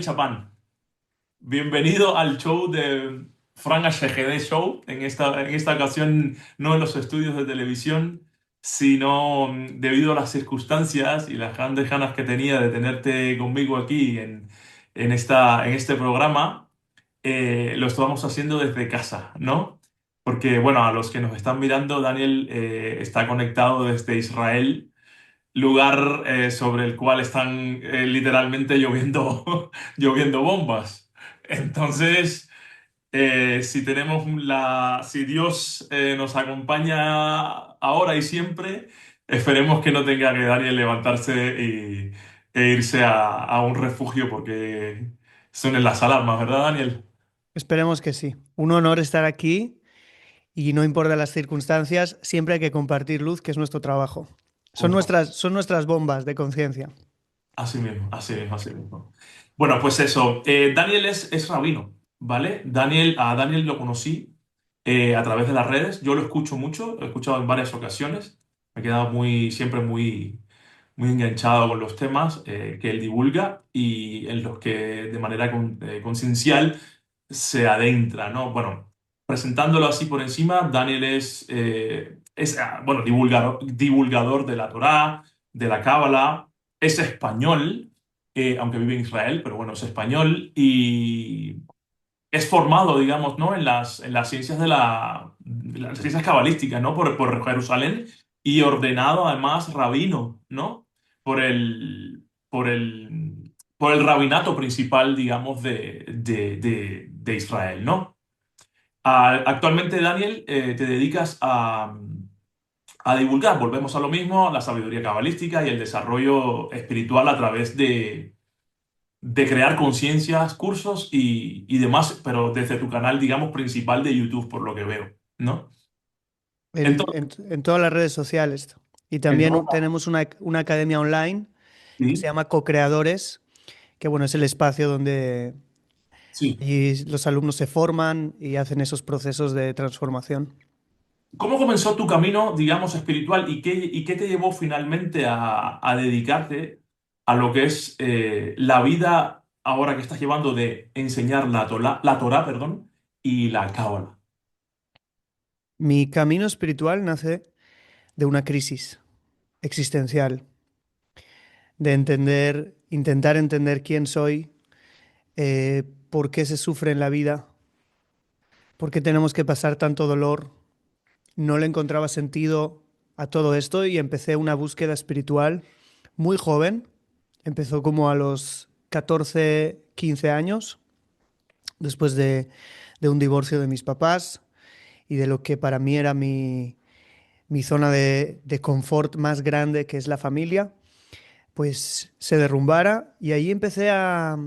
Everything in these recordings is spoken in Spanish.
Chapán. Bienvenido al show de Fran HGD Show. En esta ocasión no en los estudios de televisión, sino debido a las circunstancias y las grandes ganas que tenía de tenerte conmigo aquí en este programa, lo estamos haciendo desde casa, ¿no? Porque, bueno, a los que nos están mirando, Daniel está conectado desde Israel, lugar sobre el cual están literalmente lloviendo, lloviendo bombas. Entonces, si Dios nos acompaña ahora y siempre, esperemos que no tenga que Daniel levantarse e irse a un refugio porque suenen las alarmas, ¿verdad, Daniel? Esperemos que sí. Un honor estar aquí y no importa las circunstancias, siempre hay que compartir luz, que es nuestro trabajo. Son nuestras bombas de conciencia. Así mismo, así mismo, así mismo. Bueno, pues eso. Daniel es rabino, ¿vale? A Daniel lo conocí a través de las redes. Yo lo escucho mucho, lo he escuchado en varias ocasiones. Me he quedado siempre muy enganchado con los temas que él divulga y en los que de manera conciencial se adentra, ¿no? Bueno, presentándolo así por encima, Daniel bueno, divulgador de la Torá, de la Cábala, es español, aunque vive en Israel, pero bueno, es español y es formado, digamos, ¿no? en las ciencias las ciencias cabalísticas, ¿no? Por Jerusalén y ordenado además rabino, ¿no? Por el, por el, por el rabinato principal, digamos, de Israel, ¿no? Actualmente, Daniel, te dedicas a divulgar, volvemos a lo mismo, la sabiduría cabalística y el desarrollo espiritual a través de crear conciencias, cursos y demás, pero desde tu canal, digamos, principal de YouTube, por lo que veo, ¿no? En, Entonces, en- en todas las redes sociales. Y también entonces, tenemos una academia online que se sí, llama Co-Creadores, que bueno, es el espacio donde sí. allí los alumnos se forman y hacen esos procesos de transformación. ¿Cómo comenzó tu camino, digamos, espiritual y qué te llevó finalmente a dedicarte a lo que es la vida ahora que estás llevando de enseñar la Torá, perdón, y la Cábala? Mi camino espiritual nace de una crisis existencial, de intentar entender quién soy, por qué se sufre en la vida, por qué tenemos que pasar tanto dolor. No le encontraba sentido a todo esto y empecé una búsqueda espiritual muy joven. Empezó como a los 14, 15 años, después de un divorcio de mis papás y de lo que para mí era mi zona de confort más grande, que es la familia, pues se derrumbara y ahí empecé a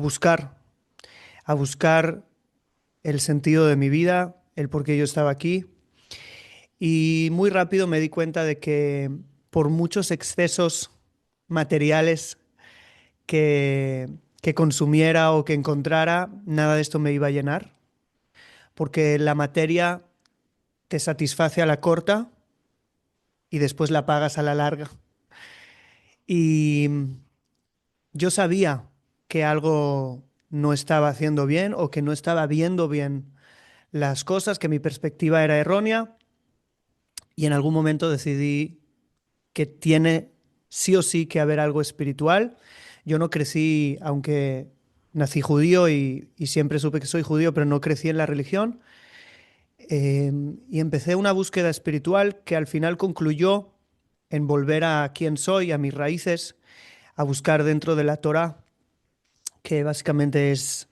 buscar, a buscar el sentido de mi vida, el por qué yo estaba aquí. Y muy rápido me di cuenta de que por muchos excesos materiales que consumiera o que encontrara, nada de esto me iba a llenar, porque la materia te satisface a la corta y después la pagas a la larga. Y yo sabía que algo no estaba haciendo bien o que no estaba viendo bien las cosas, que mi perspectiva era errónea y en algún momento decidí que tiene sí o sí que haber algo espiritual. Yo no crecí, aunque nací judío y siempre supe que soy judío, pero no crecí en la religión. Y empecé una búsqueda espiritual que al final concluyó en volver a quién soy, a mis raíces, a buscar dentro de la Torá, que básicamente es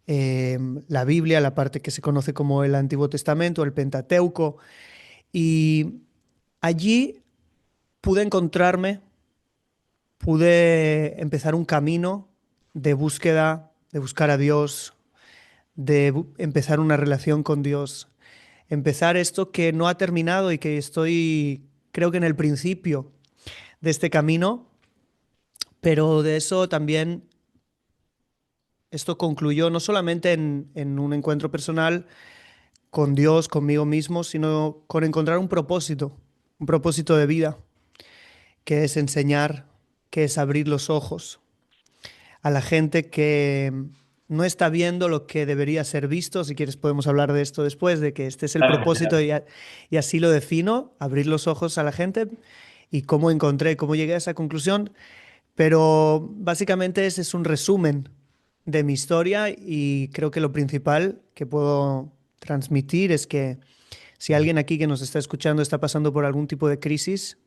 la Biblia, la parte que se conoce como el Antiguo Testamento, el Pentateuco. Y allí pude encontrarme, pude empezar un camino de búsqueda, de buscar a Dios, de empezar una relación con Dios, empezar esto que no ha terminado y que estoy, creo que en el principio de este camino, pero de eso también esto concluyó no solamente en un encuentro personal con Dios, conmigo mismo, sino con encontrar un propósito de vida, que es enseñar, que es abrir los ojos a la gente que no está viendo lo que debería ser visto. Si quieres podemos hablar de esto después, de que este es el Dale, propósito genial. y así lo defino, abrir los ojos a la gente y cómo encontré, cómo llegué a esa conclusión. Pero básicamente ese es un resumen de mi historia y creo que lo principal que puedo transmitir es que si alguien aquí que nos está escuchando está pasando por algún tipo de crisis,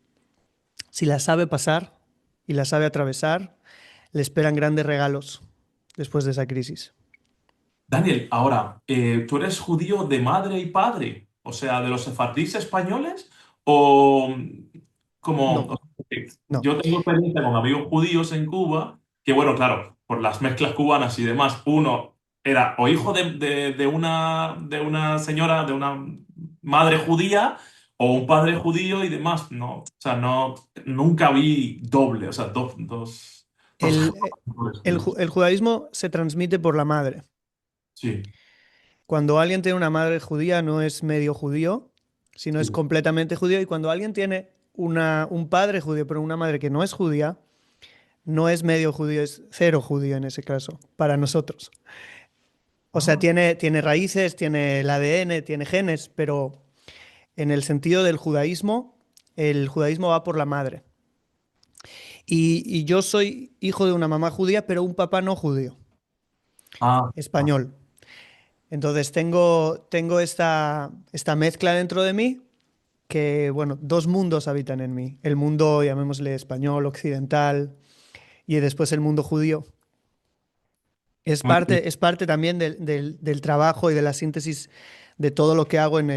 si la sabe pasar y la sabe atravesar, le esperan grandes regalos después de esa crisis. Daniel, ahora, ¿tú eres judío de madre y padre? O sea, ¿de los sefardíes españoles? ¿O como... No, o sea, no. yo tengo experiencia con amigos judíos en Cuba, que bueno, claro, por las mezclas cubanas y demás, uno era o hijo de una señora, de una madre judía, o un padre judío y demás. No, o sea, no, nunca vi doble, o sea, dos El, judíos. el judaísmo se transmite por la madre. Sí, Cuando alguien tiene una madre judía no es medio judío, sino es sí. completamente judío. Y cuando alguien tiene un padre judío, pero una madre que no es judía, no es medio judío, es cero judío en ese caso, para nosotros. O sea, Ah, tiene raíces, tiene el ADN, tiene genes, pero en el sentido del judaísmo, el judaísmo va por la madre. Y yo soy hijo de una mamá judía, pero un papá no judío, ah, ah. español. Entonces tengo esta mezcla dentro de mí que, bueno, dos mundos habitan en mí. El mundo, llamémosle español, occidental, y después el mundo judío. Muy bien. Es parte también del trabajo y de la síntesis de todo lo que hago en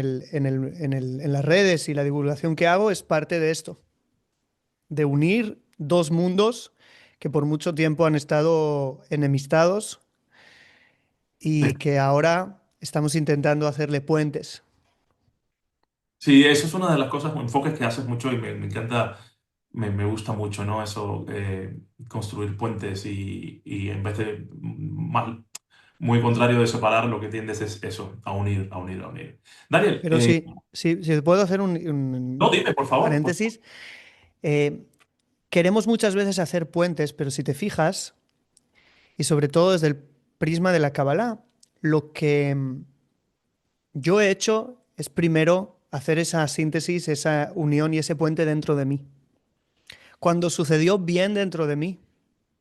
las redes y la divulgación que hago es parte de esto, de unir dos mundos que por mucho tiempo han estado enemistados Sí. y que ahora estamos intentando hacerle puentes. Sí, eso es una de las cosas, enfoques que haces mucho y me encanta, me gusta mucho, ¿no? Eso, construir puentes y en vez de mal, muy contrario de separar, lo que tiendes es eso, a unir, a unir, a unir. Daniel, Pero si puedo hacer no, dime, por un favor. paréntesis, eh, queremos muchas veces hacer puentes, pero si te fijas, y sobre todo desde el prisma de la Kabbalah, lo que yo he hecho es primero hacer esa síntesis, esa unión y ese puente dentro de mí. Cuando sucedió bien dentro de mí,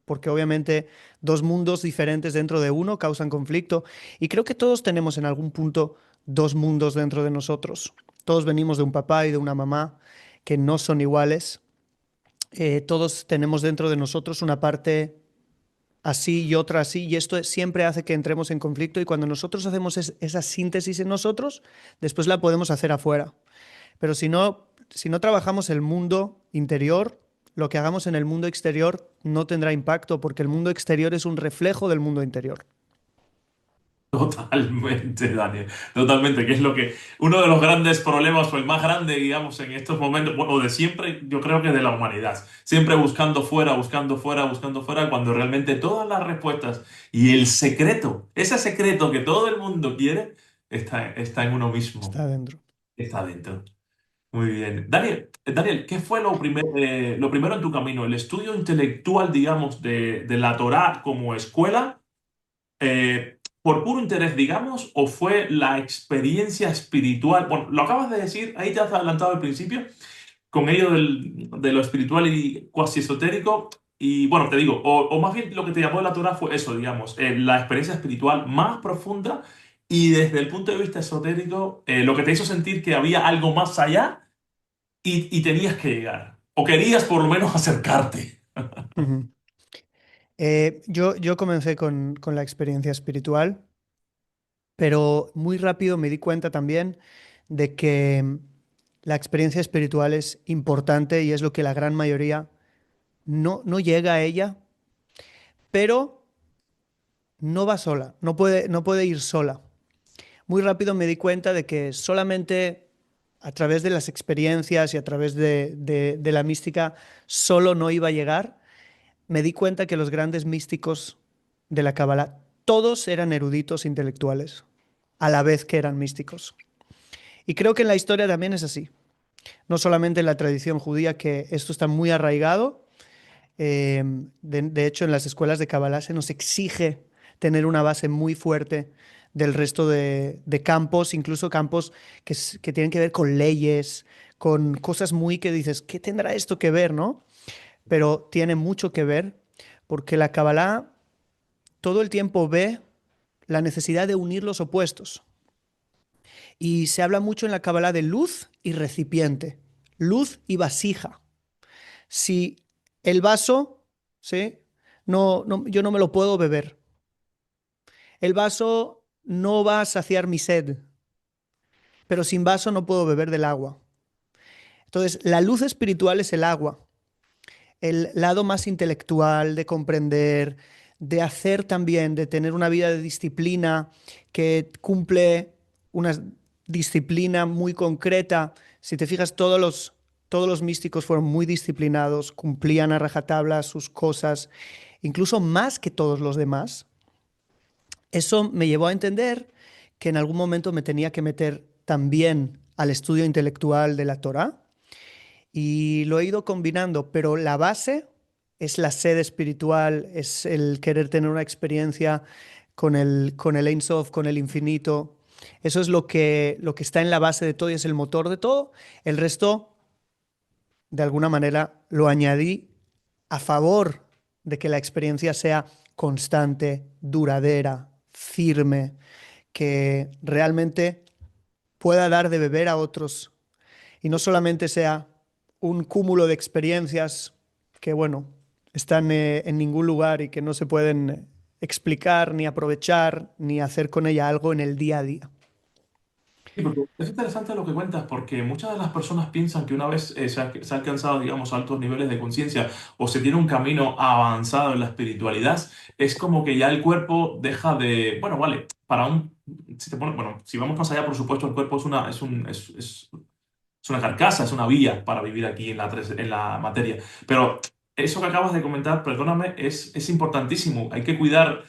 porque obviamente dos mundos diferentes dentro de uno causan conflicto, y creo que todos tenemos en algún punto dos mundos dentro de nosotros. Todos venimos de un papá y de una mamá que no son iguales. Todos tenemos dentro de nosotros una parte así y otra así, y esto siempre hace que entremos en conflicto y cuando nosotros hacemos esa síntesis en nosotros, después la podemos hacer afuera. Pero si no trabajamos el mundo interior, lo que hagamos en el mundo exterior no tendrá impacto porque el mundo exterior es un reflejo del mundo interior. Totalmente, Daniel, totalmente, que es lo que uno de los grandes problemas o el más grande, digamos, en estos momentos, bueno, de siempre, yo creo que de la humanidad, siempre buscando fuera, buscando fuera, buscando fuera, cuando realmente todas las respuestas y el secreto, ese secreto que todo el mundo quiere, está en uno mismo, Está dentro. está dentro. Muy bien. Daniel, Daniel, ¿qué fue lo primero en tu camino? ¿El estudio intelectual, digamos, de la Torá como escuela? ¿Por puro interés, digamos, o fue la experiencia espiritual? Bueno, lo acabas de decir, ahí te has adelantado al principio, con ello de lo espiritual y cuasi esotérico. Y bueno, te digo, o más bien lo que te llamó de la Torah fue eso, digamos, la experiencia espiritual más profunda y desde el punto de vista esotérico, lo que te hizo sentir que había algo más allá y tenías que llegar, o querías por lo menos acercarte. Ujú. Yo comencé con la experiencia espiritual, pero muy rápido me di cuenta también de que la experiencia espiritual es importante y es lo que la gran mayoría no llega a ella, pero no va sola, no puede ir sola. Muy rápido me di cuenta de que solamente a través de las experiencias y a través de la mística solo no iba a llegar. Me di cuenta que los grandes místicos de la Kabbalah, todos eran eruditos intelectuales, a la vez que eran místicos. Y creo que en la historia también es así. No solamente en la tradición judía, que esto está muy arraigado, De hecho, en las escuelas de Kabbalah se nos exige tener una base muy fuerte del resto de campos, incluso campos que tienen que ver con leyes, con cosas muy que dices, ¿qué tendrá esto que ver, no? Pero tiene mucho que ver porque la Kabbalah todo el tiempo ve la necesidad de unir los opuestos. Y se habla mucho en la Kabbalah de luz y recipiente, luz y vasija. Si el vaso, ¿sí? Yo no me lo puedo beber. El vaso no va a saciar mi sed, pero sin vaso no puedo beber del agua. Entonces, la luz espiritual es el agua, el lado más intelectual de comprender, de hacer también, de tener una vida de disciplina que cumple una disciplina muy concreta. Si te fijas, todos los místicos fueron muy disciplinados, cumplían a rajatabla sus cosas, incluso más que todos los demás. Eso me llevó a entender que en algún momento me tenía que meter también al estudio intelectual de la Torá y lo he ido combinando, pero la base es la sed espiritual, es el querer tener una experiencia con el Ein Sof, con el infinito. Eso es lo que está en la base de todo y es el motor de todo. El resto, de alguna manera, lo añadí a favor de que la experiencia sea constante, duradera, firme, que realmente pueda dar de beber a otros y no solamente sea un cúmulo de experiencias que, bueno, están en ningún lugar y que no se pueden explicar, ni aprovechar, ni hacer con ella algo en el día a día. Sí, porque es interesante lo que cuentas, porque muchas de las personas piensan que una vez se ha alcanzado, digamos, altos niveles de conciencia o se tiene un camino avanzado en la espiritualidad, es como que ya el cuerpo deja de, bueno, vale, bueno, si vamos más allá, por supuesto, el cuerpo es una carcasa, es una vía para vivir aquí en la materia. Pero eso que acabas de comentar, perdóname, es importantísimo. Hay que cuidar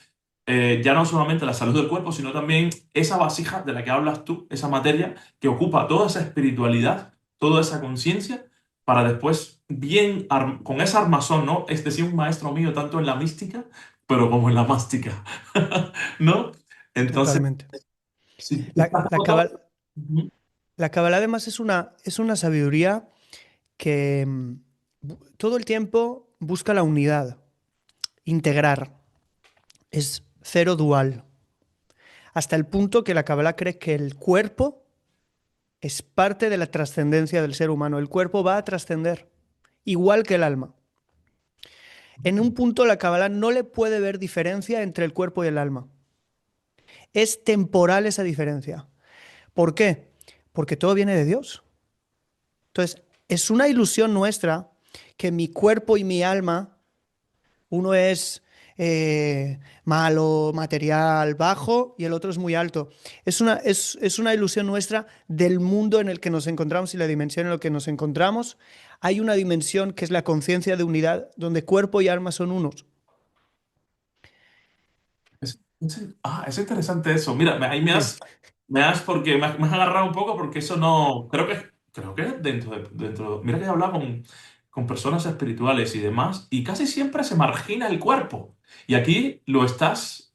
ya no solamente la salud del cuerpo, sino también esa vasija de la que hablas tú, esa materia que ocupa toda esa espiritualidad, toda esa conciencia, para después, con ese armazón, ¿no? Es decir, un maestro mío tanto en la mística, pero como en la mástica, ¿no? Entonces, Totalmente. si La, estas la, cosas... cabal- la Kabbalah además es una sabiduría que todo el tiempo busca la unidad, integrar, es cero dual, hasta el punto que la Kabbalah cree que el cuerpo es parte de la trascendencia del ser humano. El cuerpo va a trascender, igual que el alma. En un punto la Kabbalah no le puede ver diferencia entre el cuerpo y el alma. Es temporal esa diferencia. ¿Por qué? Porque todo viene de Dios. Entonces, es una ilusión nuestra que mi cuerpo y mi alma, uno es malo, material, bajo, y el otro es muy alto. Es una ilusión nuestra del mundo en el que nos encontramos y la dimensión en la que nos encontramos. Hay una dimensión que es la conciencia de unidad, donde cuerpo y alma son unos. Es interesante eso. Mira, ahí Sí. me has porque me has agarrado un poco porque eso no, creo que mira que he hablado con personas espirituales y demás, y casi siempre se margina el cuerpo. Y aquí le estás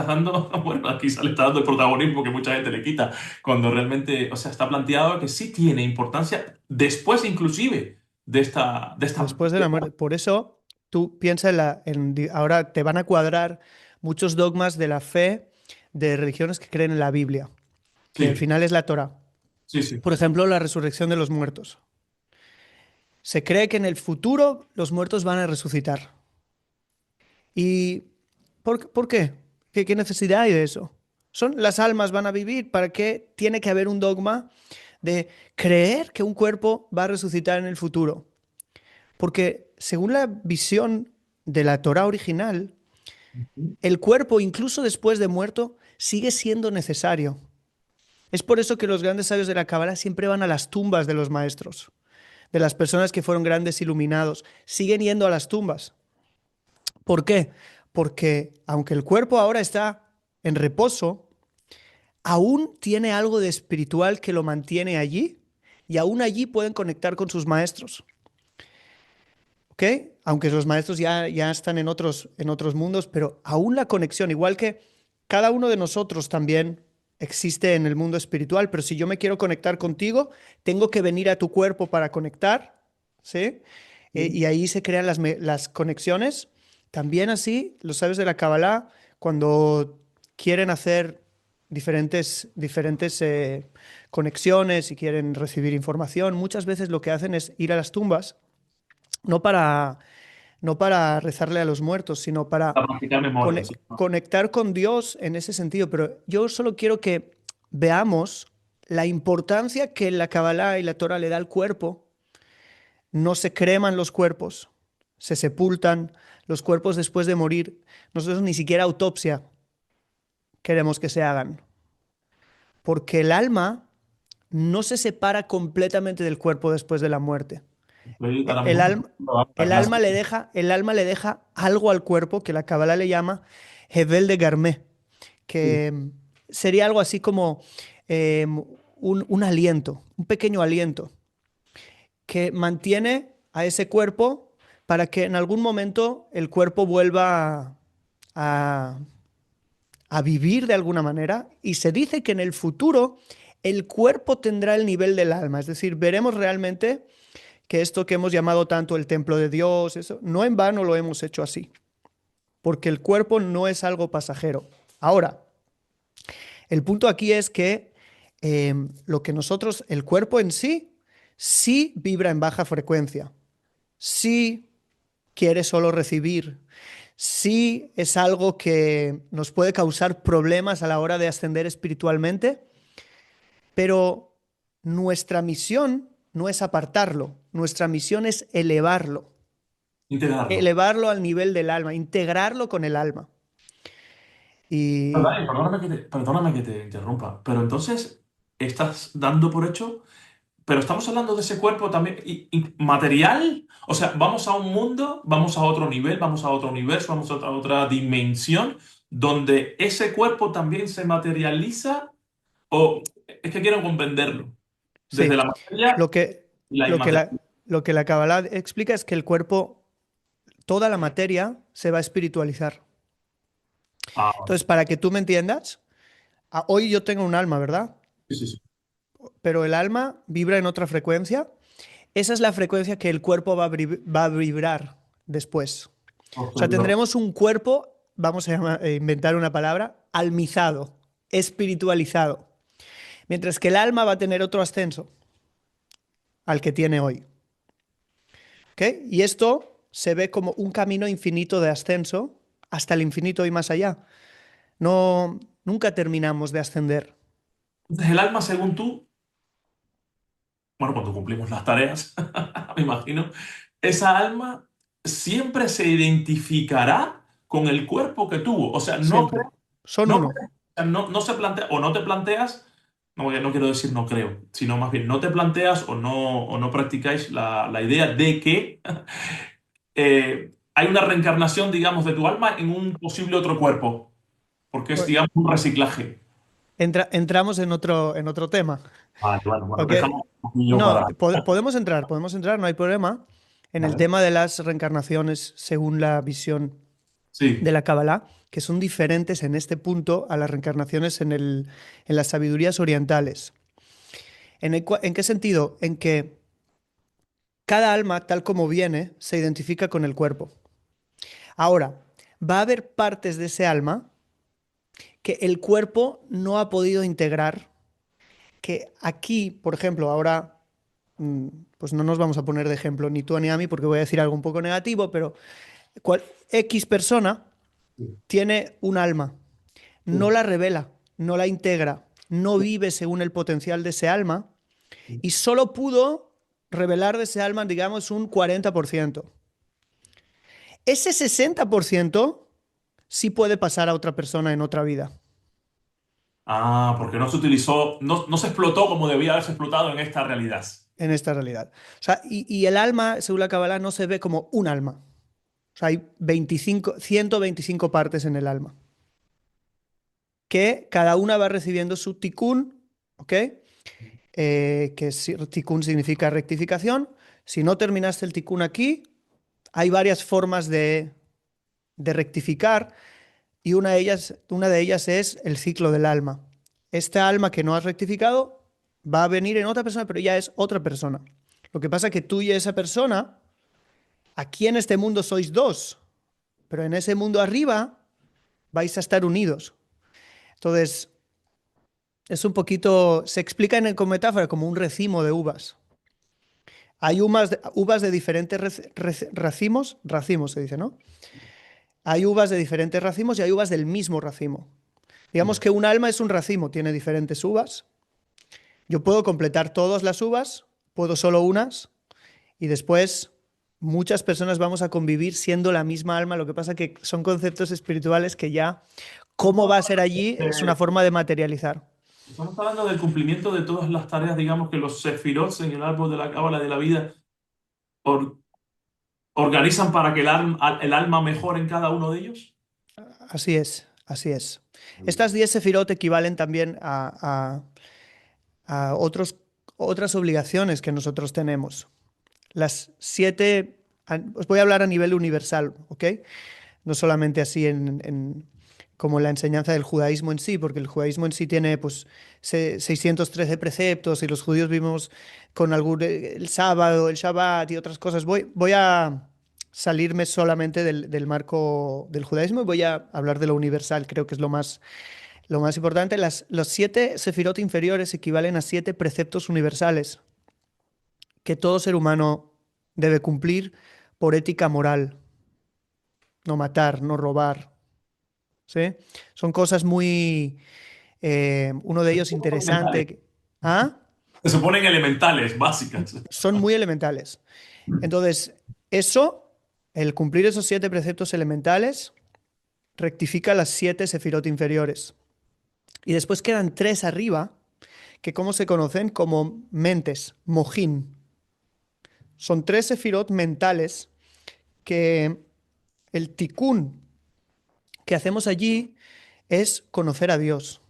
dando, bueno, aquí se le está dando el protagonismo que mucha gente le quita, cuando realmente, o sea, está planteado que sí tiene importancia después inclusive de esta. Después de la muerte. Por eso tú piensas ahora te van a cuadrar muchos dogmas de la fe de religiones que creen en la Biblia, que al Sí, final es la Torá. sí, sí. Por ejemplo, la resurrección de los muertos. Se cree que en el futuro los muertos van a resucitar. ¿Y por qué? ¿Qué necesidad hay de eso? Las almas van a vivir. ¿Para qué tiene que haber un dogma de creer que un cuerpo va a resucitar en el futuro? Porque según la visión de la Torá original, el cuerpo, incluso después de muerto, sigue siendo necesario. Es por eso que los grandes sabios de la Cábala siempre van a las tumbas de los maestros, de las personas que fueron grandes iluminados. Siguen yendo a las tumbas. ¿Por qué? Porque aunque el cuerpo ahora está en reposo, aún tiene algo de espiritual que lo mantiene allí y aún allí pueden conectar con sus maestros. ¿ok? Aunque los maestros ya están en otros mundos, pero aún la conexión, igual que cada uno de nosotros también existe en el mundo espiritual, pero si yo me quiero conectar contigo, tengo que venir a tu cuerpo para conectar, ¿sí? Sí. Y ahí se crean las conexiones. También así, los sabios de la Kabbalah, cuando quieren hacer diferentes conexiones y quieren recibir información, muchas veces lo que hacen es ir a las tumbas, no para, no para rezarle a los muertos, sino para Para practicar memoria, sí. conectar con Dios en ese sentido. Pero yo solo quiero que veamos la importancia que la Kabbalah y la Torah le da al cuerpo. No se creman los cuerpos, se sepultan los cuerpos después de morir. Nosotros ni siquiera autopsia queremos que se hagan, porque el alma no se separa completamente del cuerpo después de la muerte. Estoy ahora El mismo alma, preparando la el clase. alma el alma le deja algo al cuerpo que la Kabbalah le llama Hevel de Garmé, Sí. que sería algo así como eh, un aliento, un pequeño aliento, que mantiene a ese cuerpo para que en algún momento el cuerpo vuelva a, a vivir de alguna manera. Y se dice que en el futuro el cuerpo tendrá el nivel del alma, es decir, veremos realmente que esto que hemos llamado tanto el templo de Dios, eso, no en vano lo hemos hecho así, porque el cuerpo no es algo pasajero. Ahora, el punto aquí es que lo que nosotros, el cuerpo en sí, sí vibra en baja frecuencia, sí quiere solo recibir, sí es algo que nos puede causar problemas a la hora de ascender espiritualmente, pero nuestra misión no es apartarlo, nuestra misión es Integrarlo. elevarlo al nivel del alma, integrarlo con el alma. Y Dani, perdóname que te interrumpa, pero entonces estás dando por hecho, pero estamos hablando de ese cuerpo también material, o sea, vamos a un mundo, vamos a otro nivel, vamos a otro universo, vamos a otra dimensión, donde ese cuerpo también se materializa, o es que quiero comprenderlo, desde sí, la materia lo que, y la lo que inmaterial. lo que la Kabbalah explica es que el cuerpo, toda la materia, se va a espiritualizar. Ah, vale. Entonces, para que tú me entiendas, hoy yo tengo un alma, ¿verdad? Sí, sí, sí. Pero el alma vibra en otra frecuencia. Esa es la frecuencia que el cuerpo va a vibrar después. O sea, Posterior. tendremos un cuerpo, vamos a inventar una palabra, almizado, espiritualizado. Mientras que el alma va a tener otro ascenso al que tiene hoy. ¿Ok? Y esto se ve como un camino infinito de ascenso hasta el infinito y más allá. No, nunca terminamos de ascender. Entonces, el alma, según tú, bueno, cuando cumplimos las tareas, me imagino, esa alma siempre se identificará con el cuerpo que tuvo. O sea, Siempre. Son no, uno. no se plantea, o no te planteas, no quiero decir no creo, sino más bien no te planteas o no practicáis la idea de que hay una reencarnación, digamos, de tu alma en un posible otro cuerpo, porque es, Pues, digamos, un reciclaje. entramos en otro tema. Vale, bueno, bueno, ¿Ok? dejamos un poquillo No, para... podemos entrar, no hay problema, en el Vale. tema de las reencarnaciones según la visión de Sí, la Kabbalah, que son diferentes en este punto a las reencarnaciones en las sabidurías orientales. ¿En qué sentido? En que cada alma, tal como viene, se identifica con el cuerpo. Ahora, va a haber partes de ese alma que el cuerpo no ha podido integrar, que aquí, por ejemplo, ahora, mm, pues no nos vamos a poner de ejemplo ni tú ni a mí porque voy a decir algo un poco negativo, pero X persona sí, tiene un alma, no sí, la revela, no la integra, no vive según el potencial de ese alma sí. y solo pudo revelar de ese alma, digamos, un 40%. Ese 60% sí puede pasar a otra persona en otra vida, Ah, porque no se utilizó, no se explotó como debía haberse explotado en esta realidad. en esta realidad. O sea, y el alma, según la Kabbalah, no se ve como un alma. O sea, hay 125 partes en el alma, que cada una va recibiendo su tikkun, ¿ok? Tikkun significa rectificación. Si no terminaste el tikkun aquí, Hay varias formas de rectificar y una de ellas es el ciclo del alma. Esta alma que no has rectificado va a venir en otra persona, pero ya es otra persona. Lo que pasa es que tú y esa persona, aquí en este mundo sois dos, pero en ese mundo arriba vais a estar unidos. Entonces, es un poquito, se explica con metáfora como un racimo de uvas. Hay uvas de diferentes racimos, racimos se dice, ¿no? Hay uvas de diferentes racimos y hay uvas del mismo racimo. Digamos Ya. que un alma es un racimo, tiene diferentes uvas. Yo puedo completar todas las uvas, puedo solo unas, y después muchas personas vamos a convivir siendo la misma alma. Lo que pasa que son conceptos espirituales que ya, cómo va a ser allí, es una forma de materializar. Estamos hablando del cumplimiento de todas las tareas, digamos, que los sefirot en el árbol de la cábala de la vida or- organizan para que el alma mejore en cada uno de ellos. Así es, así es. Estas 10 sefirot equivalen también a otras obligaciones que nosotros tenemos. Las 7, os voy a hablar a nivel universal, ¿ok? No solamente así como la enseñanza del judaísmo en sí, porque el judaísmo en sí tiene pues 613 preceptos y los judíos vivimos con el sábado, el Shabbat y otras cosas. Voy a salirme solamente del marco del judaísmo y voy a hablar de lo universal, creo que es lo más importante. Los 7 sefirot inferiores equivalen a 7 preceptos universales que todo ser humano debe cumplir por ética moral. No matar, no robar, ¿sí? Son cosas muy, uno de ellos Elementales. interesante. ¿Ah? Se suponen elementales, básicas. Son muy elementales. Entonces, eso, el cumplir esos 7 preceptos elementales, rectifica las 7 sefirot inferiores. Y después quedan 3 arriba, que ¿cómo se conocen? Como mentes, mojín. Son 3 sefirot mentales que el tikkun que hacemos allí es conocer a Dios.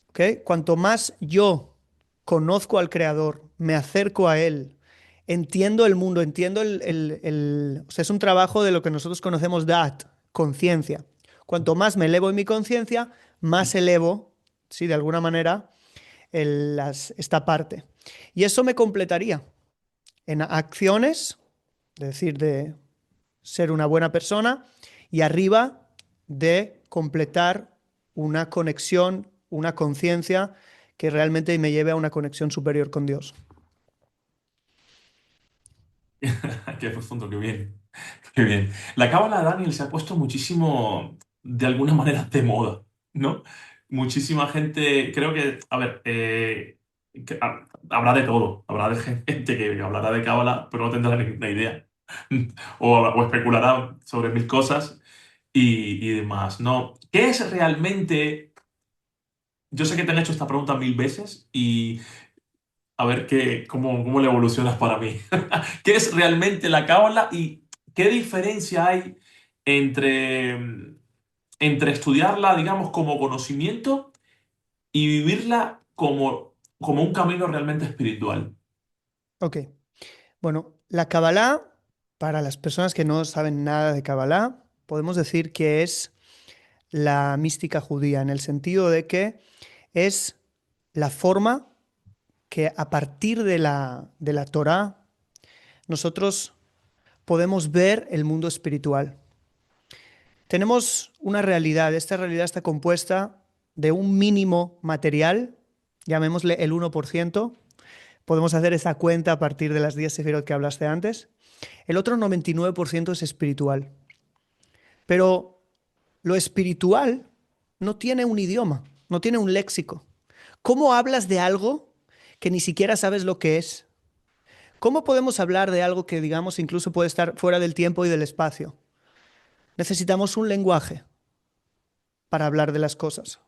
¿Ok? Cuanto más yo conozco al Creador, me acerco a Él, entiendo el mundo, entiendo o sea, es un trabajo de lo que nosotros conocemos dat, conciencia. Cuanto más me elevo en mi conciencia, más elevo, sí, de alguna manera, esta parte. Y eso me completaría en acciones, es decir, de ser una buena persona, y arriba de completar una conexión, una conciencia que realmente me lleve a una conexión superior con Dios. Qué profundo, qué bien. Qué bien. La cábala, Daniel, se ha puesto muchísimo, de alguna manera, de moda, ¿no? Muchísima gente, creo que, a ver, habrá de todo. Habrá de gente que hablará de cábala, pero no tendrá ninguna idea. O especulará sobre mil cosas y demás, ¿no? ¿Qué es realmente? Yo sé que te han hecho esta pregunta mil veces y a ver cómo le evolucionas para mí. ¿Qué es realmente la cábala y qué diferencia hay entre, entre estudiarla, digamos, como conocimiento y vivirla como un camino realmente espiritual? Ok, bueno, la Kabbalah, para las personas que no saben nada de Kabbalah, podemos decir que es la mística judía, en el sentido de que es la forma que a partir de la Torá nosotros podemos ver el mundo espiritual. Tenemos una realidad, esta realidad está compuesta de un mínimo material, llamémosle el 1%, podemos hacer esa cuenta a partir de las 10 sefirot que hablaste antes. El otro 99% es espiritual. Pero lo espiritual no tiene un idioma, no tiene un léxico. ¿Cómo hablas de algo que ni siquiera sabes lo que es? ¿Cómo podemos hablar de algo que, digamos, incluso puede estar fuera del tiempo y del espacio? Necesitamos un lenguaje para hablar de las cosas,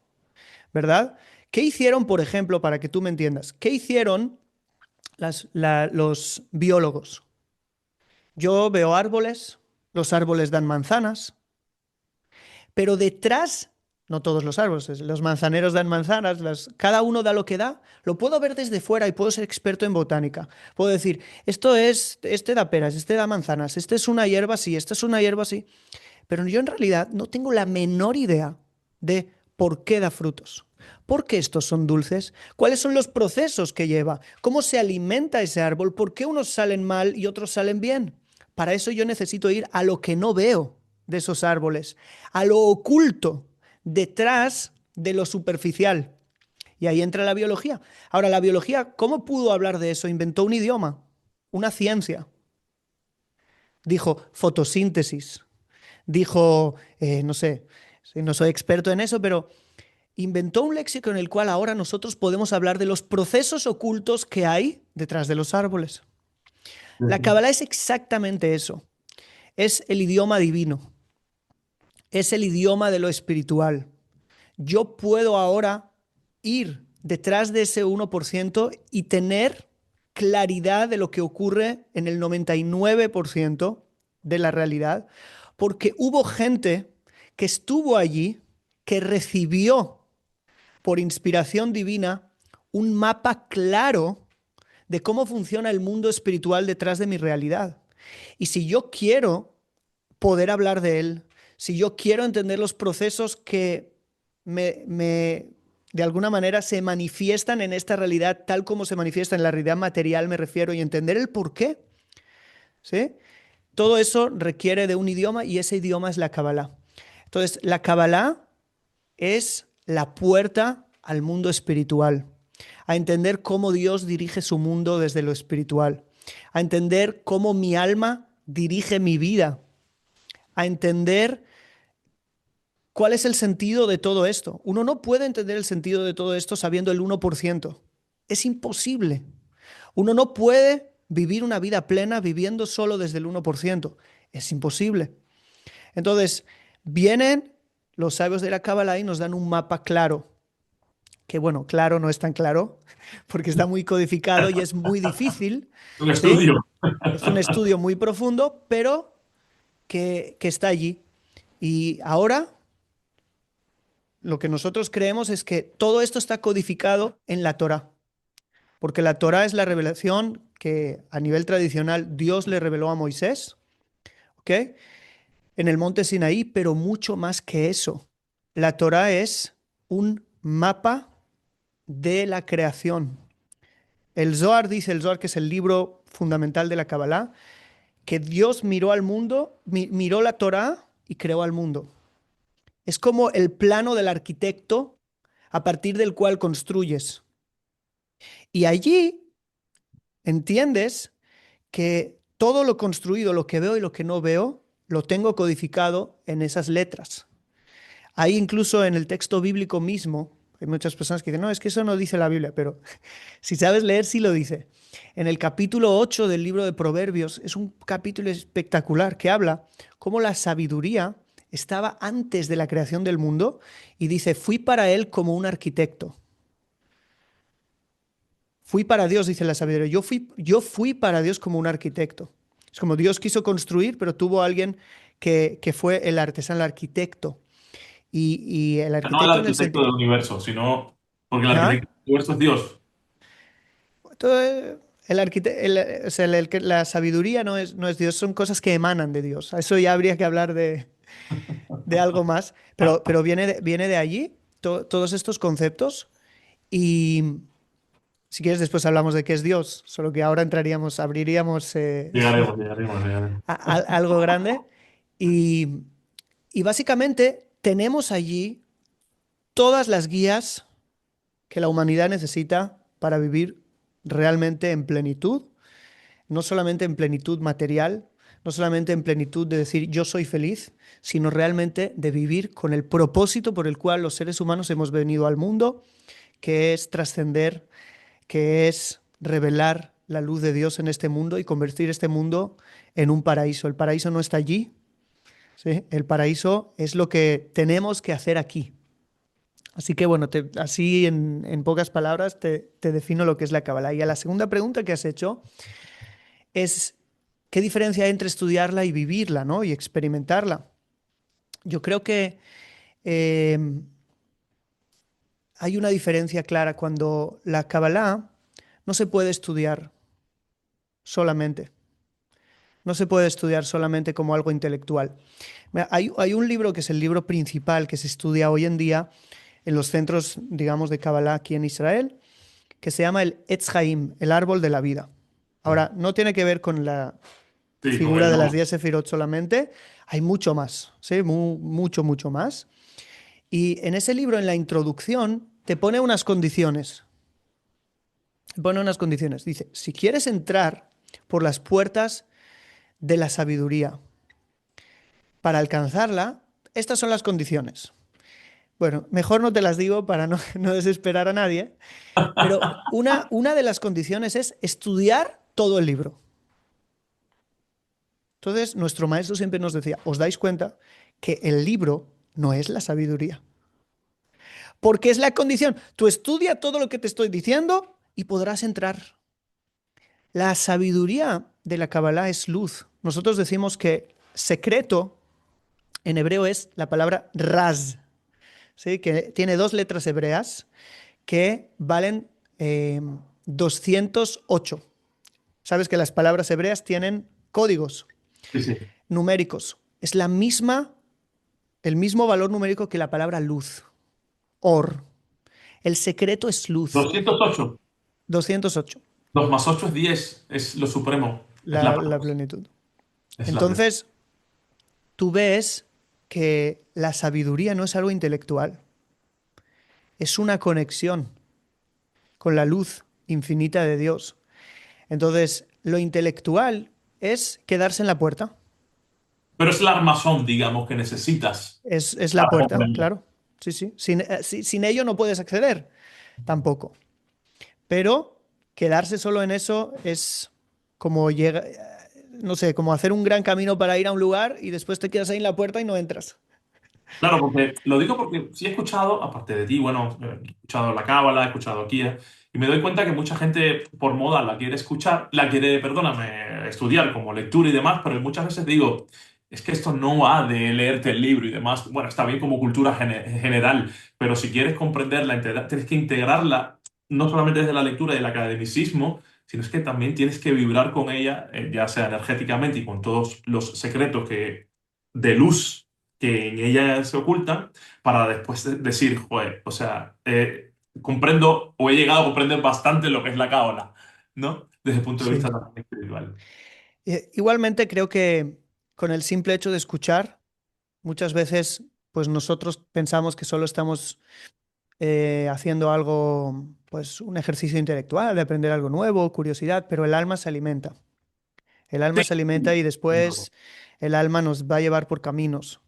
¿verdad? ¿Qué hicieron, por ejemplo, para que tú me entiendas? ¿Qué hicieron los biólogos? Yo veo árboles, los árboles dan manzanas, pero detrás No todos los árboles, los manzaneros dan manzanas, cada uno da lo que da. Lo puedo ver desde fuera y puedo ser experto en botánica. Puedo decir, este da peras, este da manzanas, este es una hierba así, esta es una hierba así. Pero yo en realidad no tengo la menor idea de por qué da frutos. ¿Por qué estos son dulces? ¿Cuáles son los procesos que lleva? ¿Cómo se alimenta ese árbol? ¿Por qué unos salen mal y otros salen bien? Para eso yo necesito ir a lo que no veo de esos árboles, a lo oculto, detrás de lo superficial. Y ahí entra la biología. Ahora, la biología, ¿cómo pudo hablar de eso? Inventó un idioma, una ciencia. Dijo fotosíntesis, dijo, no sé, no soy experto en eso, pero inventó un léxico en el cual ahora nosotros podemos hablar de los procesos ocultos que hay detrás de los árboles. La Ujú. Cábala es exactamente eso. Es el idioma divino. Es el idioma de lo espiritual. Yo puedo ahora ir detrás de ese 1% y tener claridad de lo que ocurre en el 99% de la realidad, porque hubo gente que estuvo allí, que recibió por inspiración divina un mapa claro de cómo funciona el mundo espiritual detrás de mi realidad. Y si yo quiero poder hablar de él, si yo quiero entender los procesos que de alguna manera se manifiestan en esta realidad tal como se manifiesta en la realidad material, me refiero, y entender el por qué, ¿sí? Todo eso requiere de un idioma y ese idioma es la Kabbalah. Entonces, la Kabbalah es la puerta al mundo espiritual, a entender cómo Dios dirige su mundo desde lo espiritual, a entender cómo mi alma dirige mi vida, a entender cuál es el sentido de todo esto. Uno no puede entender el sentido de todo esto sabiendo el 1%. Es imposible. Uno no puede vivir una vida plena viviendo solo desde el 1%. Es imposible. Entonces, vienen los sabios de la Kabbalah y nos dan un mapa claro, que bueno, claro no es tan claro, porque está muy codificado y es muy difícil, Un ¿sí? estudio. Es un estudio muy profundo, pero que está allí. Y ahora lo que nosotros creemos es que todo esto está codificado en la Torá, porque la Torá es la revelación que a nivel tradicional Dios le reveló a Moisés, ¿ok? En el monte Sinaí, pero mucho más que eso. La Torá es un mapa de la creación. El Zohar dice, el Zohar que es el libro fundamental de la Kabbalah, que Dios miró al mundo, miró la Torá y creó al mundo. Es como el plano del arquitecto a partir del cual construyes. Y allí entiendes que todo lo construido, lo que veo y lo que no veo, lo tengo codificado en esas letras. Hay incluso en el texto bíblico mismo, hay muchas personas que dicen, no, es que eso no dice la Biblia, pero si sabes leer, sí lo dice. En el capítulo 8 del libro de Proverbios, es un capítulo espectacular que habla cómo la sabiduría estaba antes de la creación del mundo y dice, fui para él como un arquitecto. Fui para Dios, dice la sabiduría. Yo fui para Dios como un arquitecto. Es como Dios quiso construir, pero tuvo alguien que fue el artesano, el arquitecto. Y el No el arquitecto en el arquitecto sentido... del universo, sino porque el ¿Ah? arquitecto del universo es Dios. O sea, la sabiduría no es Dios, son cosas que emanan de Dios. A eso ya habría que hablar de algo más, pero viene de allí todos estos conceptos y si quieres después hablamos de qué es Dios, solo que ahora abriríamos Llegaremos, llegaremos, llegaremos. algo grande y, y básicamente tenemos allí todas las guías que la humanidad necesita para vivir realmente en plenitud, no solamente en plenitud material, no solamente en plenitud de decir yo soy feliz, sino realmente de vivir con el propósito por el cual los seres humanos hemos venido al mundo, que es trascender, que es revelar la luz de Dios en este mundo y convertir este mundo en un paraíso. El paraíso no está allí, ¿sí? El paraíso es lo que tenemos que hacer aquí. Así que bueno, así en pocas palabras te defino lo que es la Kabbalah. Y a la segunda pregunta que has hecho es, ¿qué diferencia hay entre estudiarla y vivirla, ¿no? Y experimentarla? Yo creo que hay una diferencia clara cuando la Kabbalah no se puede estudiar solamente. No se puede estudiar solamente como algo intelectual. Mira, hay un libro que es el libro principal que se estudia hoy en día en los centros, digamos, de Kabbalah aquí en Israel, que se llama el Etz Haim, el árbol de la vida. Ahora, no tiene que ver con la Sí, con figura el de las no. 10 sefirot solamente, hay mucho más, ¿sí? Mucho, mucho más. Y en ese libro, en la introducción, te pone unas condiciones. Te pone unas condiciones. Dice, si quieres entrar por las puertas de la sabiduría para alcanzarla, estas son las condiciones. Bueno, mejor no te las digo para no, no desesperar a nadie, pero una de las condiciones es estudiar todo el libro. Entonces, nuestro maestro siempre nos decía, ¿os dais cuenta que el libro no es la sabiduría? Porque es la condición. Tú estudia todo lo que te estoy diciendo y podrás entrar. La sabiduría de la Kabbalah es luz. Nosotros decimos que secreto en hebreo es la palabra raz, ¿sí? Que tiene dos letras hebreas que valen 208. Sabes que las palabras hebreas tienen códigos Sí, sí. numéricos. Es la misma, el mismo valor numérico que la palabra luz, or. El secreto es luz, 208. 208, 2 más 8 es 10. Es lo supremo. Es la la paz. plenitud. Es la plenitud. Entonces, tú ves que la sabiduría no es algo intelectual, es una conexión con la luz infinita de Dios. Entonces, lo intelectual es quedarse en la puerta. Pero es el armazón, digamos, que necesitas Es la para puerta, comprender. claro. Sí, sí. Sin ello no puedes acceder, tampoco. Pero quedarse solo en eso es como llega, no sé, como hacer un gran camino para ir a un lugar y después te quedas ahí en la puerta y no entras. Claro, porque lo digo porque sí he escuchado, aparte de ti, bueno, he escuchado la Cábala, he escuchado Kia, y me doy cuenta que mucha gente por moda la quiere escuchar, la quiere, perdóname, estudiar como lectura y demás, pero muchas veces digo, es que esto no va de leerte el libro y demás. Bueno, está bien como cultura general, pero si quieres comprenderla, tienes que integrarla no solamente desde la lectura y el academicismo, sino es que también tienes que vibrar con ella, ya sea energéticamente y con todos los secretos de luz que en ella se ocultan para después decir, joder, o sea, comprendo o he llegado a comprender bastante lo que es la cábala, ¿no? Desde el punto de Sí. vista también espiritual. Igualmente creo que con el simple hecho de escuchar, muchas veces pues nosotros pensamos que solo estamos haciendo algo, pues un ejercicio intelectual, de aprender algo nuevo, curiosidad, pero el alma se alimenta. El alma Sí. se alimenta y después el alma nos va a llevar por caminos.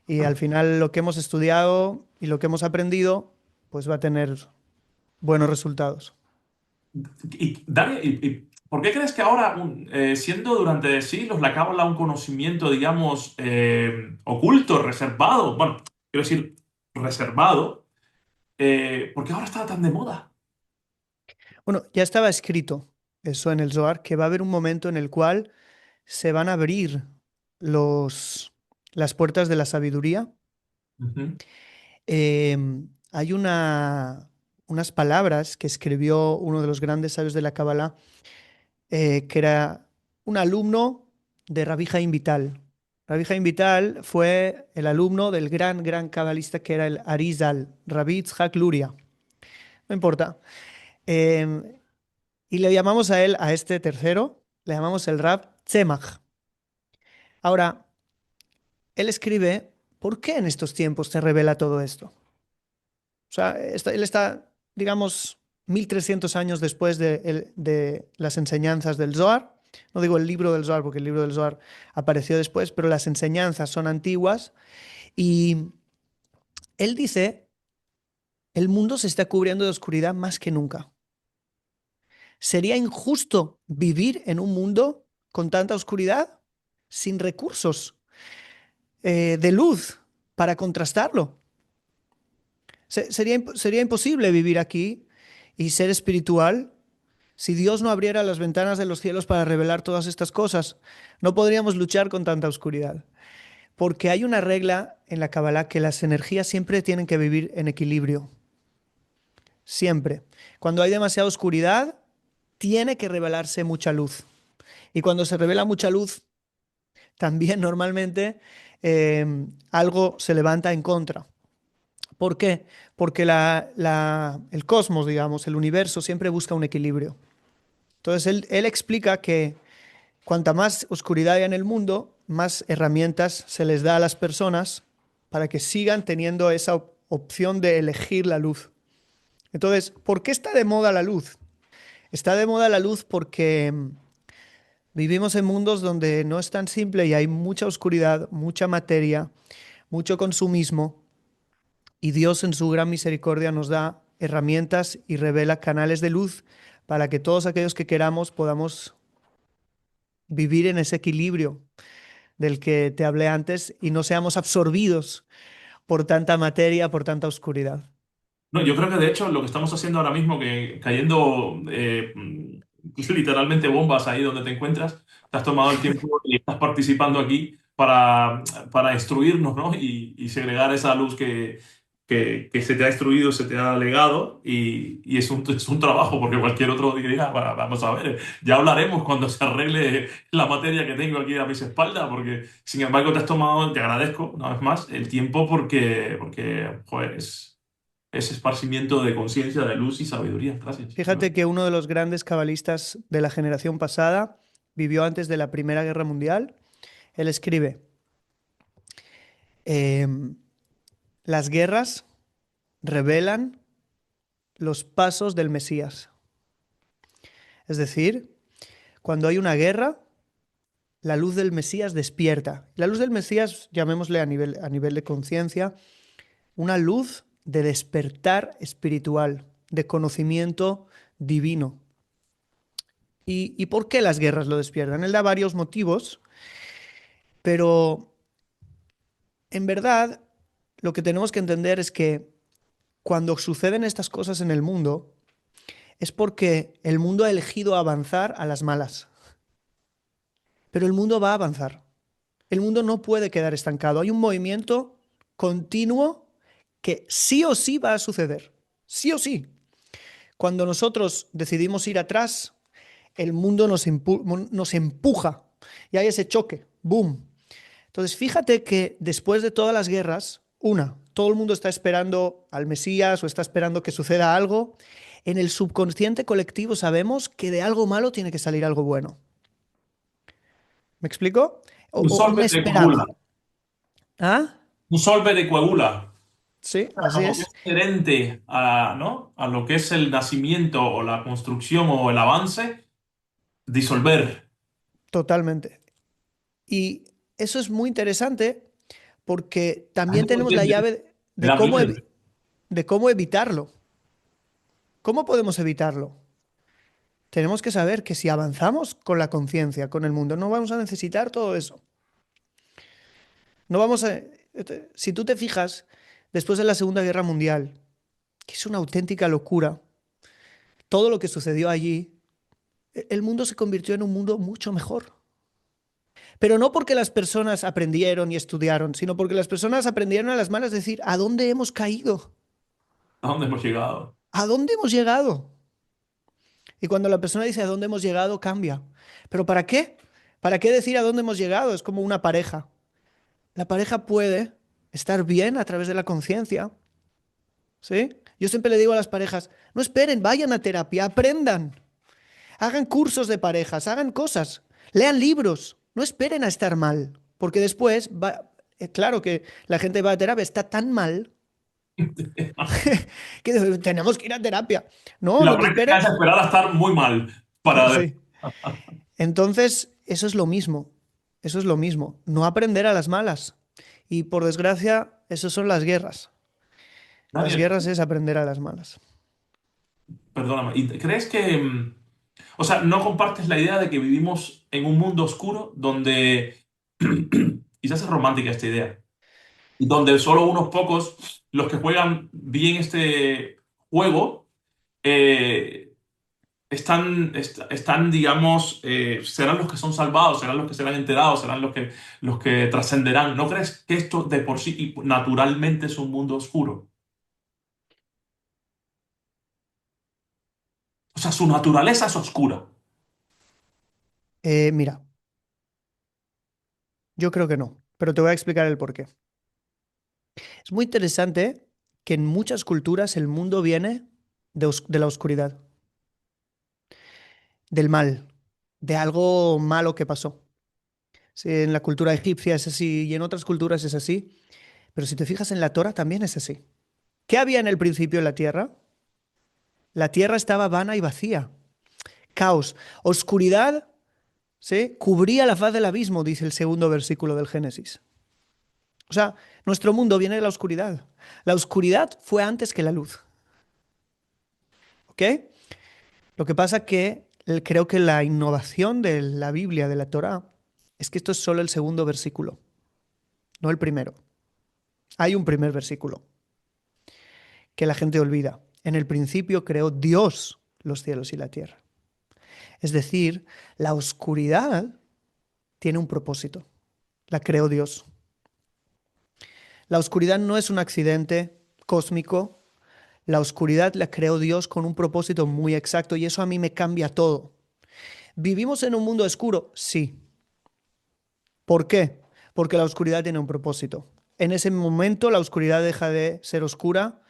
Y al final lo que hemos estudiado y lo que hemos aprendido, pues va a tener buenos resultados. Y, Dani, ¿por qué crees que ahora, siendo durante siglos la cábala un conocimiento, digamos, oculto, reservado, bueno, quiero decir, reservado, ¿por qué ahora está tan de moda? Bueno, ya estaba escrito eso en el Zohar, que va a haber un momento en el cual se van a abrir las puertas de la sabiduría. Ujú. Hay unas palabras que escribió uno de los grandes sabios de la Kabbalah, que era un alumno de Rabbi Haim Vital. Rabbi Haim Vital fue el alumno del gran cabalista que era el Arizal, Rabbi Yitzhak Luria. No importa. Eh, y le llamamos a él, a este tercero, le llamamos el Rab Tzemach. Ahora, él escribe, ¿por qué en estos tiempos se revela todo esto? O sea, él está, digamos, 1300 años después de las enseñanzas del Zohar. No digo el libro del Zohar, porque el libro del Zohar apareció después, pero las enseñanzas son antiguas. Y él dice, el mundo se está cubriendo de oscuridad más que nunca. ¿Sería injusto vivir en un mundo con tanta oscuridad, sin recursos de luz para contrastarlo? Sería imposible vivir aquí y ser espiritual si Dios no abriera las ventanas de los cielos para revelar todas estas cosas. No podríamos luchar con tanta oscuridad. Porque hay una regla en la Kabbalah que las energías siempre tienen que vivir en equilibrio. siempre. Cuando hay demasiada oscuridad, tiene que revelarse mucha luz. Y cuando se revela mucha luz, también normalmente algo se levanta en contra. ¿Por qué? Porque el cosmos, digamos, el universo siempre busca un equilibrio. Entonces él explica que cuanta más oscuridad hay en el mundo, más herramientas se les da a las personas para que sigan teniendo esa opción de elegir la luz. Entonces, ¿por qué está de moda la luz? Está de moda la luz porque vivimos en mundos donde no es tan simple y hay mucha oscuridad, mucha materia, mucho consumismo, y Dios en su gran misericordia nos da herramientas y revela canales de luz para que todos aquellos que queramos podamos vivir en ese equilibrio del que te hablé antes y no seamos absorbidos por tanta materia, por tanta oscuridad. No, yo creo que de hecho lo que estamos haciendo ahora mismo, que cayendo literalmente bombas ahí donde te encuentras, te has tomado el tiempo y estás participando aquí para instruirnos, ¿no? Y segregar esa luz que se te ha instruido, se te ha legado, y es un trabajo, porque cualquier otro diría, "Bueno, vamos a ver, ya hablaremos cuando se arregle la materia que tengo aquí a mis espaldas, porque sin embargo te has tomado, te agradezco una vez más, el tiempo porque joder, es esparcimiento de conciencia, de luz y sabiduría. Gracias. Fíjate que uno de los grandes cabalistas de la generación pasada vivió antes de la Primera Guerra Mundial. Él escribe, em, las guerras revelan los pasos del Mesías. Es decir, cuando hay una guerra, la luz del Mesías despierta. La luz del Mesías, llamémosle a nivel de conciencia, una luz de despertar espiritual, de conocimiento divino. ¿Y por qué las guerras lo despiertan? Él da varios motivos, pero en verdad lo que tenemos que entender es que cuando suceden estas cosas en el mundo, es porque el mundo ha elegido avanzar a las malas. Pero el mundo va a avanzar. El mundo no puede quedar estancado. Hay un movimiento continuo que sí o sí va a suceder. Sí o sí. Cuando nosotros decidimos ir atrás, el mundo nos empuja y hay ese choque. ¡Boom! Entonces, fíjate que después de todas las guerras, todo el mundo está esperando al Mesías o está esperando que suceda algo. En el subconsciente colectivo sabemos que de algo malo tiene que salir algo bueno. ¿Me explico? Un Una solve de coagula. esperanza. ¿Ah? Un solve de coagula. Sí, así Como que es. es inherente a, ¿no? A lo que es el nacimiento o la construcción o el avance, disolver. Totalmente. Y eso es muy interesante porque La también gente no tenemos la entiende. llave Me da miedo. de cómo evitarlo. ¿Cómo podemos evitarlo? Tenemos que saber que si avanzamos con la conciencia, con el mundo, no vamos a necesitar todo eso. No vamos a... Si tú te fijas, después de la Segunda Guerra Mundial, que es una auténtica locura, todo lo que sucedió allí, el mundo se convirtió en un mundo mucho mejor. Pero no porque las personas aprendieron y estudiaron, sino porque las personas aprendieron a las malas decir, ¿a dónde hemos caído? ¿A dónde hemos llegado? ¿A dónde hemos llegado? Y cuando la persona dice a dónde hemos llegado, cambia. ¿Pero para qué? ¿Para qué decir a dónde hemos llegado? Es como una pareja. La pareja puede estar bien a través de la conciencia, ¿sí? Yo siempre le digo a las parejas, no esperen, vayan a terapia, aprendan, hagan cursos de parejas, hagan cosas, lean libros, no esperen a estar mal, porque después claro que la gente va a terapia, está tan mal que tenemos que ir a terapia. Y No, la lo que práctica esperen, es esperar a estar muy mal para... sí. Entonces, eso es lo mismo, eso es lo mismo, no aprender a las malas. Y por desgracia, eso son las guerras. Las Daniel, guerras es aprender a las malas. perdóname. ¿Y crees que... o sea, no compartes la idea de que vivimos en un mundo oscuro donde... quizás es romántica esta idea, donde solo unos pocos, los que juegan bien este juego, eh, están, digamos, serán los que son salvados, serán los que serán enterados, serán los que trascenderán. ¿No crees que esto de por sí y naturalmente es un mundo oscuro? O sea, su naturaleza es oscura. Mira, yo creo que no, pero te voy a explicar el porqué. Es muy interesante que en muchas culturas el mundo viene de la oscuridad, del mal, de algo malo que pasó. Sí, en la cultura egipcia es así y en otras culturas es así, pero si te fijas en la Torah también es así. ¿Qué había en el principio en la tierra? La tierra estaba vana y vacía, caos, oscuridad, ¿sí? Cubría la faz del abismo, dice el segundo versículo del Génesis. O sea, nuestro mundo viene de la oscuridad. La oscuridad fue antes que la luz, ¿ok? Lo que pasa que creo que la innovación de la Biblia, de la Torá, es que esto es solo el segundo versículo, no el primero. Hay un primer versículo que la gente olvida. En el principio creó Dios los cielos y la tierra. Es decir, la oscuridad tiene un propósito. La creó Dios. La oscuridad no es un accidente cósmico. La oscuridad la creó Dios con un propósito muy exacto y eso a mí me cambia todo. ¿Vivimos en un mundo oscuro? Sí. ¿Por qué? Porque la oscuridad tiene un propósito. En ese momento la oscuridad deja de ser oscura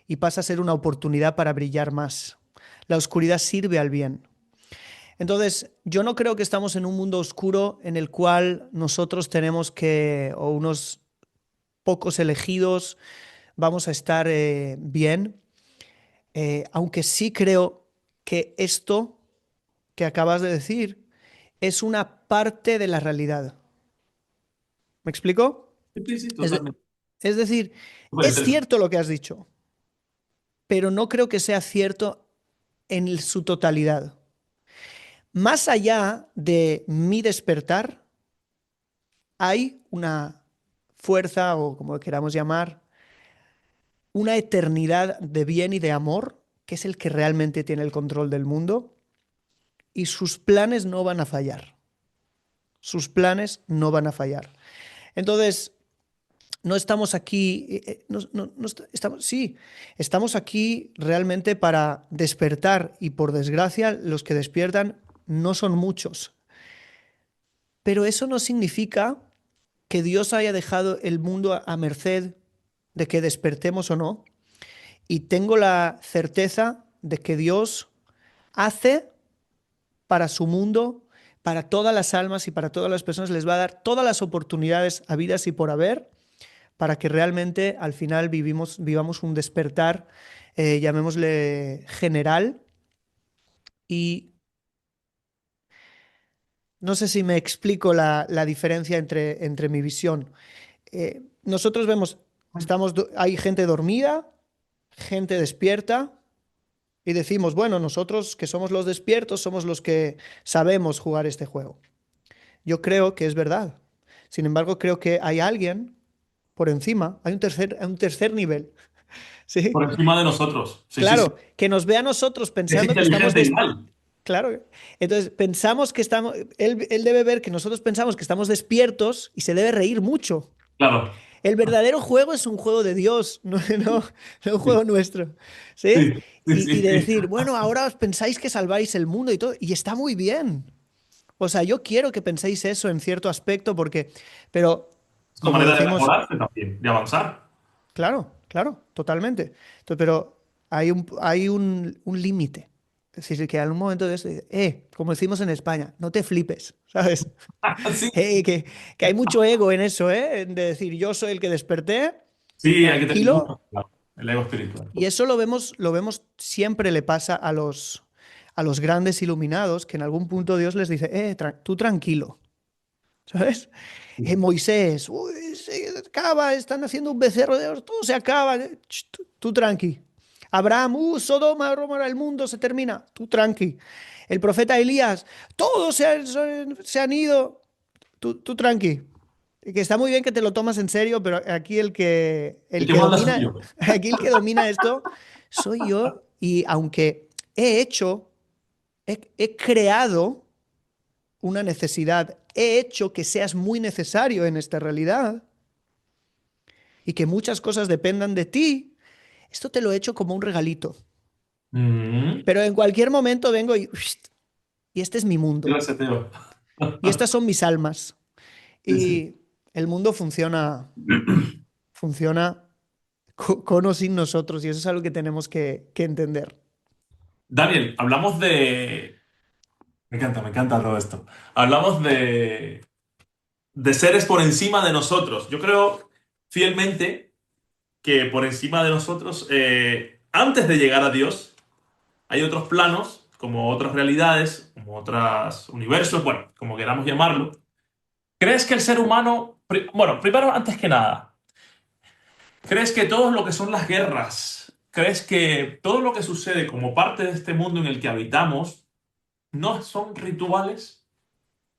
y pasa a ser una oportunidad para brillar más. La oscuridad sirve al bien. Entonces, yo no creo que estamos en un mundo oscuro en el cual nosotros tenemos que, o unos pocos elegidos, vamos a estar bien, aunque sí creo que esto que acabas de decir es una parte de la realidad. ¿Me explico? Sí, sí, sí, Es, de- totalmente. es decir, Súper es interesante. cierto lo que has dicho, pero no creo que sea cierto en su totalidad. Más allá de mi despertar, hay una fuerza, o como queramos llamar, una eternidad de bien y de amor, que es el que realmente tiene el control del mundo, y sus planes no van a fallar. Sus planes no van a fallar. Entonces, no estamos aquí, estamos, sí, estamos aquí realmente para despertar y por desgracia los que despiertan no son muchos. Pero eso no significa que Dios haya dejado el mundo a merced de que despertemos o no. Y tengo la certeza de que Dios hace para su mundo, para todas las almas y para todas las personas, les va a dar todas las oportunidades habidas y por haber para que realmente al final vivamos un despertar, llamémosle general. Y no sé si me explico la diferencia entre mi visión. Nosotros vemos, hay gente dormida, gente despierta, y decimos, bueno, nosotros que somos los despiertos somos los que sabemos jugar este juego. Yo creo que es verdad. Sin embargo, creo que hay alguien por encima, hay un tercer nivel, Por ¿sí? encima de nosotros. Sí, sí, sí. Claro, que nos ve a nosotros Es pensando que estamos inteligente igual. Claro, entonces pensamos que estamos, él debe ver que nosotros pensamos que estamos despiertos y se debe reír mucho. Claro. El verdadero juego es un juego de Dios, no un juego Sí, nuestro, ¿sí? sí, sí, Y de sí. decir, bueno, ahora os pensáis que salváis el mundo y todo, y está muy bien. O sea, yo quiero que penséis eso en cierto aspecto, pero Es una como manera de decimos, mejorarse también, de avanzar. claro, claro, totalmente. Pero hay un límite. Es decir, que en un momento de eso, como decimos en España, no te flipes, ¿sabes? Sí, Que hay mucho ego en eso, ¿eh? De decir, yo soy el que desperté, sí, hay que tener tranquilo. mucho cuidado. El ego espiritual. Y eso lo vemos siempre le pasa a los grandes iluminados, que en algún punto Dios les dice, tú tranquilo, ¿sabes? Sí. Moisés, uy, se acaba, están haciendo un becerro de oro, todo se acaba, tú tranqui. Abraham, Sodoma, Gomorra, el mundo se termina, tú tranqui. El profeta Elías, todos se han ido, tú tranqui. Que está muy bien que te lo tomas en serio, pero aquí el que, El el que que manda soy domina, yo. aquí el que domina esto soy yo. Y aunque he creado una necesidad, he hecho que seas muy necesario en esta realidad y que muchas cosas dependan de ti, esto te lo he hecho como un regalito. Mm. Pero en cualquier momento vengo y este es mi Yo mundo. ese Teo. Y estas son mis almas. Sí, sí. Y el mundo funciona con o sin nosotros. Y eso es algo que tenemos que entender. Daniel, hablamos de... me encanta todo esto. Hablamos de seres por encima de nosotros. Yo creo fielmente que por encima de nosotros, antes de llegar a Dios, hay otros planos, como otras realidades, como otros universos, bueno, como queramos llamarlo. ¿Crees que el ser humano, bueno, primero, antes que nada, ¿crees que todo lo que son las guerras, crees que todo lo que sucede como parte de este mundo en el que habitamos, no son rituales?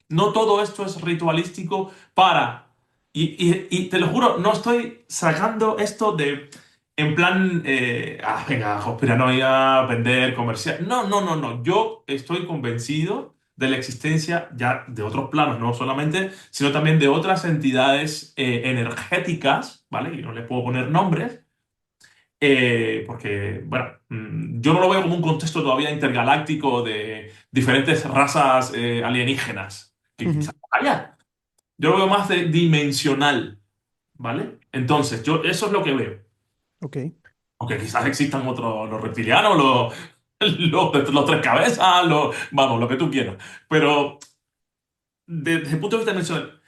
No todo esto es ritualístico para... Y te lo juro, no estoy sacando esto de... En plan, venga, conspiranoia, vender, comercial. No, no, no, no. Yo estoy convencido de la existencia ya de otros planos, no solamente, sino también de otras entidades energéticas, ¿vale? Y no les puedo poner nombres, porque, bueno, yo no lo veo como un contexto todavía intergaláctico de diferentes razas alienígenas, que Ujú. quizás haya. Yo lo veo más de dimensional, ¿vale? Entonces, yo eso es lo que veo. Ok. Aunque quizás existan otros, los reptilianos, los tres cabezas, vamos, lo que tú quieras. Pero desde el punto de vista dimensional,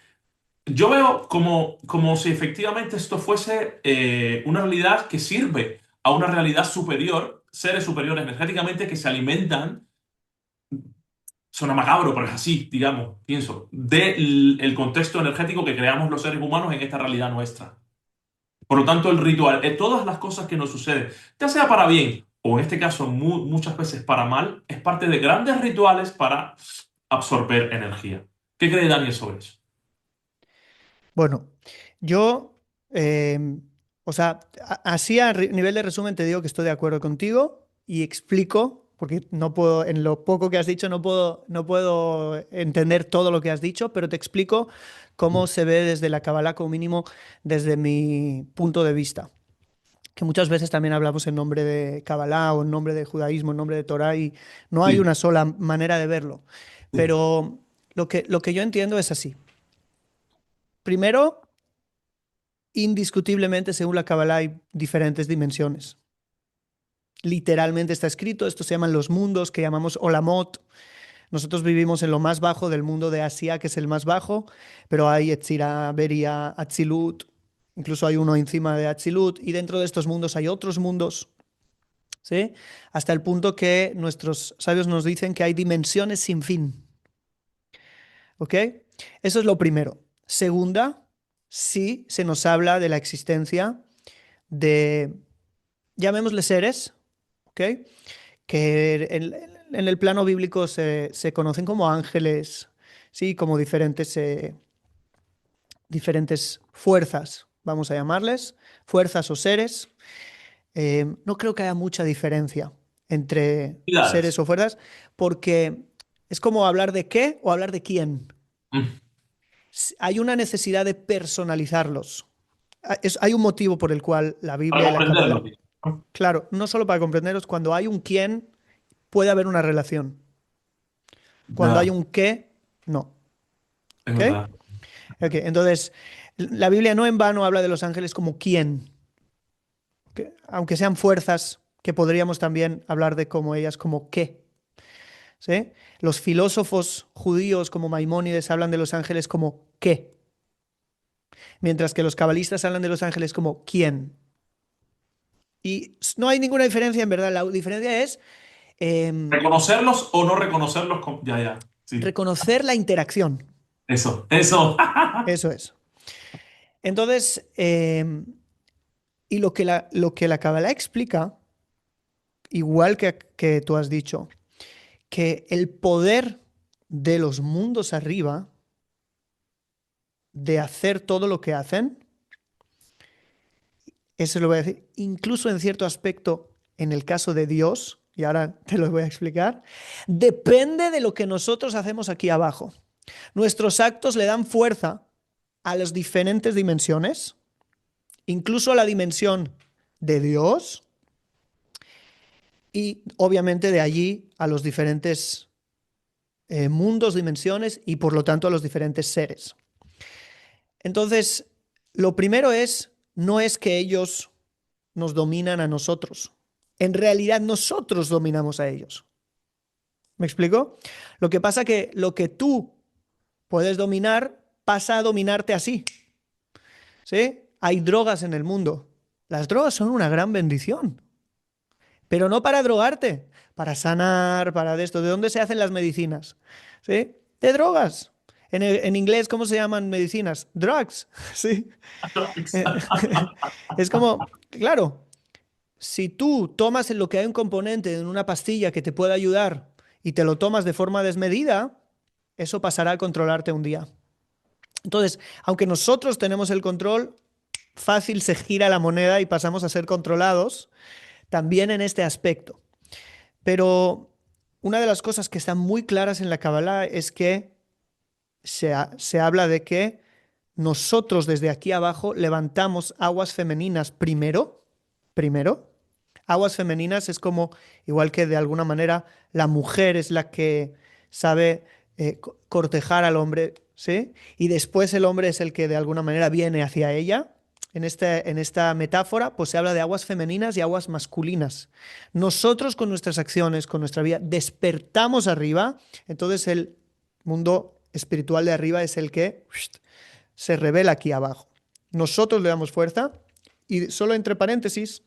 yo veo como si efectivamente esto fuese una realidad que sirve a una realidad superior, seres superiores energéticamente que se alimentan, suena macabro, pero es así, digamos, pienso, del el contexto energético que creamos los seres humanos en esta realidad nuestra. Por lo tanto, el ritual, todas las cosas que nos suceden, ya sea para bien o en este caso muchas veces para mal, es parte de grandes rituales para absorber energía. ¿Qué cree Daniel sobre eso? Bueno, yo, o sea, así a nivel de resumen te digo que estoy de acuerdo contigo y explico, porque no puedo, en lo poco que has dicho, no puedo entender todo lo que has dicho, pero te explico cómo se ve desde la Kabbalah, como mínimo desde mi punto de vista. Que muchas veces también hablamos en nombre de Kabbalah o en nombre de judaísmo, en nombre de Torah, y no hay Sí, una sola manera de verlo. sí. Pero lo que yo entiendo es así. Primero, indiscutiblemente, según la Kabbalah, hay diferentes dimensiones. Literalmente está escrito, esto se llaman los mundos que llamamos Olamot. Nosotros vivimos en lo más bajo del mundo de Asia, que es el más bajo, pero hay Etzira, Beria, Atzilut, incluso hay uno encima de Atzilut, y dentro de estos mundos hay otros mundos, ¿sí? Hasta el punto que nuestros sabios nos dicen que hay dimensiones sin fin, ¿ok? Eso es lo primero. Segunda, sí se nos habla de la existencia de, llamémosle seres, ¿ok? Que en el plano bíblico se conocen como ángeles, ¿sí? Como diferentes fuerzas, vamos a llamarles, fuerzas o seres. No creo que haya mucha diferencia entre Cuidades. seres o fuerzas, porque es como hablar de qué o hablar de quién. Mm. Hay una necesidad de personalizarlos. Hay un motivo por el cual la Para Biblia y la comprenderlo, Kabbalah, tío, ¿no? claro, no solo para comprenderlos, cuando hay un quién, puede haber una relación. Cuando hay Ya, un qué, no. es ¿Ok? verdad. Ok, entonces, la Biblia no en vano habla de los ángeles como quién, aunque sean fuerzas, que podríamos también hablar de como ellas como qué. ¿Sí? Los filósofos judíos como Maimónides hablan de los ángeles como qué, mientras que los cabalistas hablan de los ángeles como quién. Y no hay ninguna diferencia en verdad, la diferencia es eh, Reconocerlos o no reconocerlos. Ya, ya. Sí. reconocer la interacción. Eso. Eso es. Entonces, y lo que la Kabbalah explica, igual que tú has dicho, que el poder de los mundos arriba de hacer todo lo que hacen, eso lo voy a decir, incluso en cierto aspecto, en el caso de Dios, y ahora te lo voy a explicar, depende de lo que nosotros hacemos aquí abajo. Nuestros actos le dan fuerza a las diferentes dimensiones, incluso a la dimensión de Dios, y obviamente de allí a los diferentes mundos, dimensiones y por lo tanto a los diferentes seres. Entonces, lo primero no es que ellos nos dominan a nosotros. En realidad nosotros dominamos a ellos. ¿Me explico? Lo que pasa que lo que tú puedes dominar pasa a dominarte así. ¿Sí? Hay drogas en el mundo. Las drogas son una gran bendición, pero no para drogarte, para sanar, para de esto. ¿De dónde se hacen las medicinas? ¿Sí? De drogas. En inglés, ¿cómo se llaman medicinas? Drugs. ¿Sí? Es como, claro, si tú tomas en lo que hay un componente en una pastilla que te puede ayudar y te lo tomas de forma desmedida, eso pasará a controlarte un día. Entonces, aunque nosotros tenemos el control, fácil se gira la moneda y pasamos a ser controlados también en este aspecto. Pero una de las cosas que están muy claras en la Kabbalah es que se habla de que nosotros desde aquí abajo levantamos aguas femeninas primero. Aguas femeninas es como, igual que de alguna manera la mujer es la que sabe cortejar al hombre, ¿sí? Y después el hombre es el que de alguna manera viene hacia ella. En esta metáfora, pues se habla de aguas femeninas y aguas masculinas. Nosotros con nuestras acciones, con nuestra vida, despertamos arriba, entonces el mundo espiritual de arriba es el que se revela aquí abajo. Nosotros le damos fuerza y solo entre paréntesis,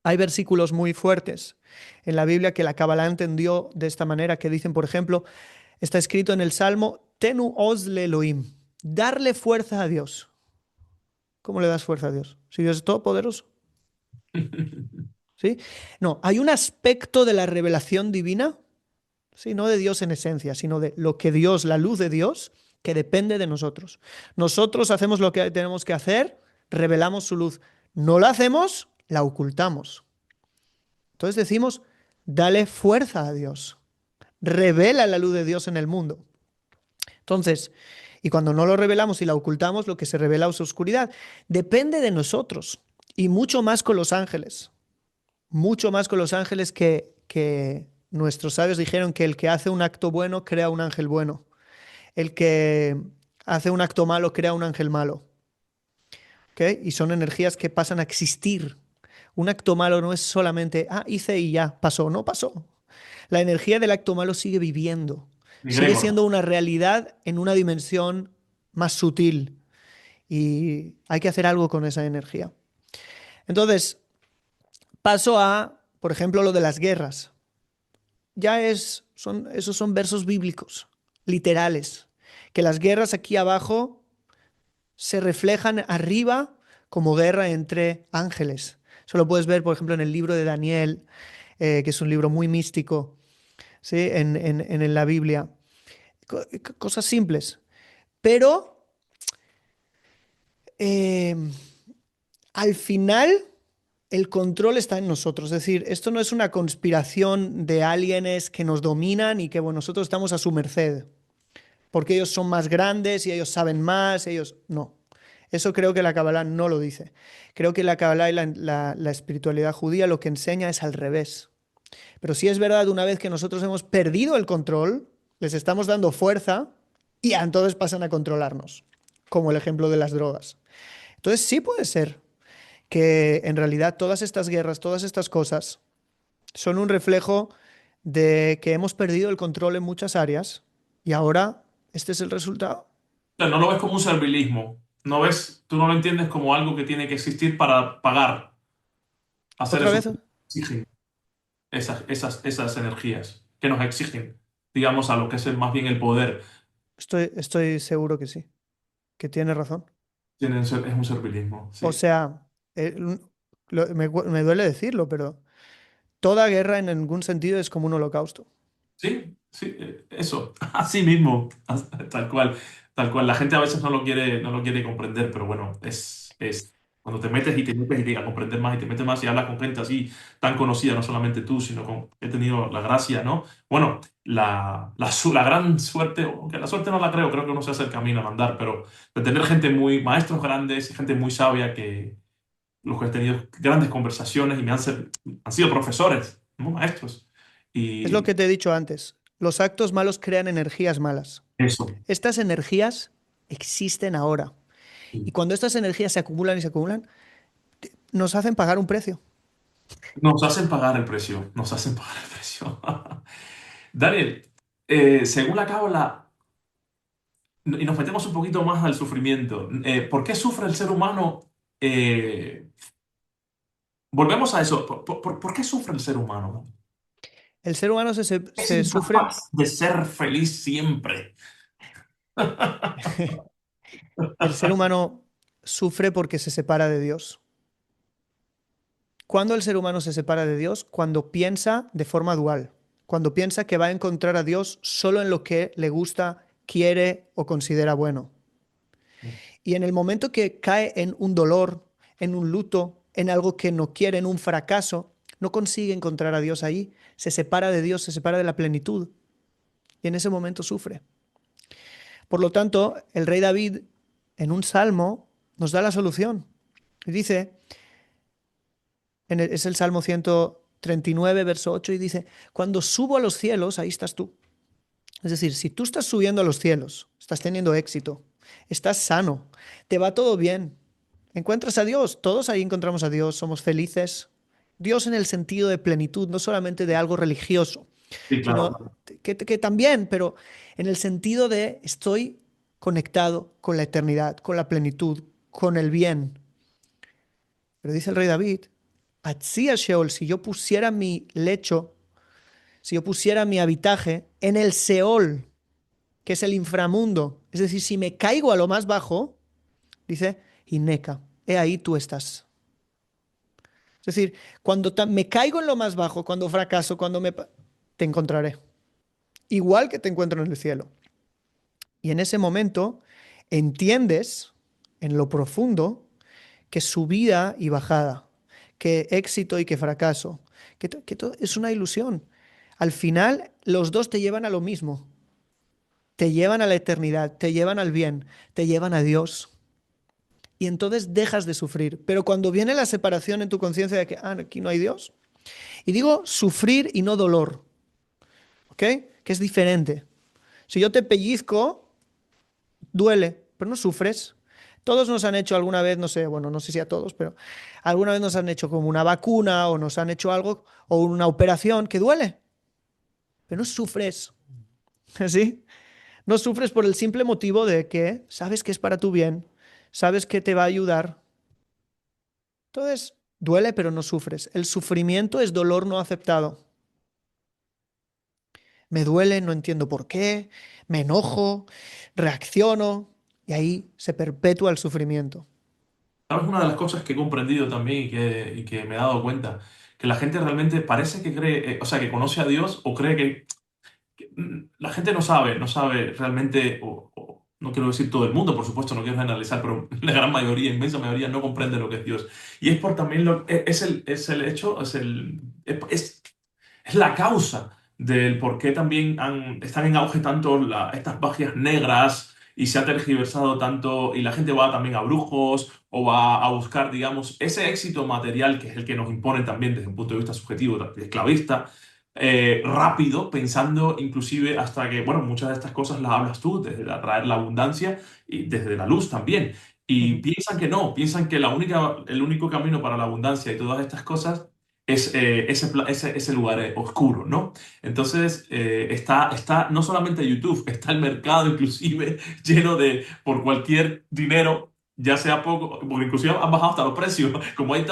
hay versículos muy fuertes en la Biblia que la Kabbalah entendió de esta manera, que dicen, por ejemplo, está escrito en el Salmo, Tenu oz le Elohim, darle fuerza a Dios. ¿Cómo le das fuerza a Dios? Si Dios es todopoderoso. ¿Sí? No, hay un aspecto de la revelación divina, ¿sí? No de Dios en esencia, sino de lo que Dios, la luz de Dios, que depende de nosotros. Nosotros hacemos lo que tenemos que hacer, revelamos su luz. No la hacemos, la ocultamos. Entonces decimos, dale fuerza a Dios. Revela la luz de Dios en el mundo. Entonces, y cuando no lo revelamos y la ocultamos, lo que se revela es oscuridad. Depende de nosotros. Y mucho más con los ángeles. Mucho más con los ángeles que nuestros sabios dijeron que el que hace un acto bueno crea un ángel bueno. El que hace un acto malo crea un ángel malo. ¿Okay? Y son energías que pasan a existir. Un acto malo no es solamente, hice y ya, pasó. No pasó. La energía del acto malo sigue viviendo. Mi Sigue Gregor. siendo una realidad en una dimensión más sutil. Y hay que hacer algo con esa energía. Entonces, paso a, por ejemplo, lo de las guerras. Esos son versos bíblicos, literales. Que las guerras aquí abajo se reflejan arriba como guerra entre ángeles. Eso lo puedes ver, por ejemplo, en el libro de Daniel, que es un libro muy místico, ¿sí? En la Biblia. Cosas simples. Pero eh, al final el control está en nosotros. Es decir, esto no es una conspiración de aliens que nos dominan y que bueno, nosotros estamos a su merced, porque ellos son más grandes y ellos saben más, ellos no. Eso creo que la Kabbalah no lo dice. Creo que la Kabbalah y la espiritualidad judía lo que enseña es al revés. Pero sí es verdad, una vez que nosotros hemos perdido el control, les estamos dando fuerza y entonces pasan a controlarnos, como el ejemplo de las drogas. Entonces sí puede ser que en realidad todas estas guerras, todas estas cosas, son un reflejo de que hemos perdido el control en muchas áreas y ahora este es el resultado. O sea, no lo ves como un servilismo. No ves, tú no lo entiendes como algo que tiene que existir para pagar, hacer ¿Otra eso vez? que exigen esas energías que nos exigen, digamos, a lo que es más bien el poder. Estoy seguro que sí, que tiene razón. Es un servilismo, O sí. sea, me duele decirlo, pero toda guerra en ningún sentido es como un holocausto. Sí, sí, eso, así mismo, tal cual, tal cual. La gente a veces no lo quiere comprender, pero bueno, es cuando te metes y te metes y a comprender más y te metes más y hablas con gente así tan conocida, no solamente tú, sino con, he tenido la gracia, ¿no? Bueno, la gran suerte, aunque la suerte no la creo que uno se hace el camino a andar, pero de tener gente muy, maestros grandes y gente muy sabia que los que he tenido grandes conversaciones y han sido profesores ¿no? Maestros. Es lo Y que te he dicho antes. Los actos malos crean energías malas. eso. Estas energías existen ahora. Y cuando estas energías se acumulan y se acumulan, nos hacen pagar un precio. Nos hacen pagar el precio, nos hacen pagar el precio. Daniel, según la cábala, y nos metemos un poquito más al sufrimiento, ¿por qué sufre el ser humano? Eh, Volvemos a eso, ¿por qué sufre el ser humano? El ser humano Es se sufre, incapaz de ser feliz siempre. el ser humano sufre porque se separa de Dios. ¿Cuándo el ser humano se separa de Dios? Cuando piensa de forma dual, cuando piensa que va a encontrar a Dios solo en lo que le gusta, quiere o considera bueno. Y en el momento que cae en un dolor, en un luto, en algo que no quiere, en un fracaso, no consigue encontrar a Dios ahí, se separa de Dios, se separa de la plenitud y en ese momento sufre. Por lo tanto, el rey David en un salmo nos da la solución y dice, es el Salmo 139, verso 8, y dice, cuando subo a los cielos, ahí estás tú. Es decir, si tú estás subiendo a los cielos, estás teniendo éxito, estás sano, te va todo bien, encuentras a Dios, todos ahí encontramos a Dios, somos felices. Dios en el sentido de plenitud, no solamente de algo religioso, Sí, sino claro. que también, pero en el sentido de estoy conectado con la eternidad, con la plenitud, con el bien. Pero dice el rey David, Atzia Sheol, si yo pusiera mi lecho, si yo pusiera mi habitaje en el Seol, que es el inframundo, es decir, si me caigo a lo más bajo, dice, Ineca, he ahí tú estás. Es decir, cuando me caigo en lo más bajo, cuando fracaso, te encontraré. Igual que te encuentro en el cielo. Y en ese momento entiendes en lo profundo que subida y bajada, que éxito y que fracaso, que todo es una ilusión. Al final, los dos te llevan a lo mismo. Te llevan a la eternidad, te llevan al bien, te llevan a Dios. Y entonces dejas de sufrir. Pero cuando viene la separación en tu conciencia de que aquí no hay Dios, y digo sufrir y no dolor, ¿ok? Que es diferente. Si yo te pellizco, duele, pero no sufres. Todos nos han hecho alguna vez, no sé, bueno, no sé si a todos, pero alguna vez nos han hecho como una vacuna o nos han hecho algo o una operación que duele, pero no sufres, ¿sí? No sufres por el simple motivo de que sabes que es para tu bien, sabes que te va a ayudar. Entonces, duele, pero no sufres. El sufrimiento es dolor no aceptado. Me duele, no entiendo por qué, me enojo, reacciono y ahí se perpetúa el sufrimiento. ¿Sabes? Una de las cosas que he comprendido también y que me he dado cuenta, que la gente realmente parece que cree, o sea, que conoce a Dios o cree la gente no sabe realmente, o no quiero decir todo el mundo, por supuesto, no quiero generalizar, pero la gran mayoría, inmensa mayoría, no comprende lo que es Dios. Y es por también es el hecho, es la causa del por qué también están en auge tanto estas magias negras y se ha tergiversado tanto y la gente va también a brujos o va a buscar, digamos, ese éxito material que es el que nos imponen también desde un punto de vista subjetivo, esclavista, rápido, pensando inclusive hasta que, bueno, muchas de estas cosas las hablas tú, desde atraer la abundancia y desde la luz también. Y Ujú. piensan que no, piensan que el único camino para la abundancia y todas estas cosas es ese lugar oscuro, ¿no? Entonces, está no solamente YouTube, está el mercado inclusive lleno de, por cualquier dinero, ya sea poco, porque inclusive han bajado hasta los precios, como hay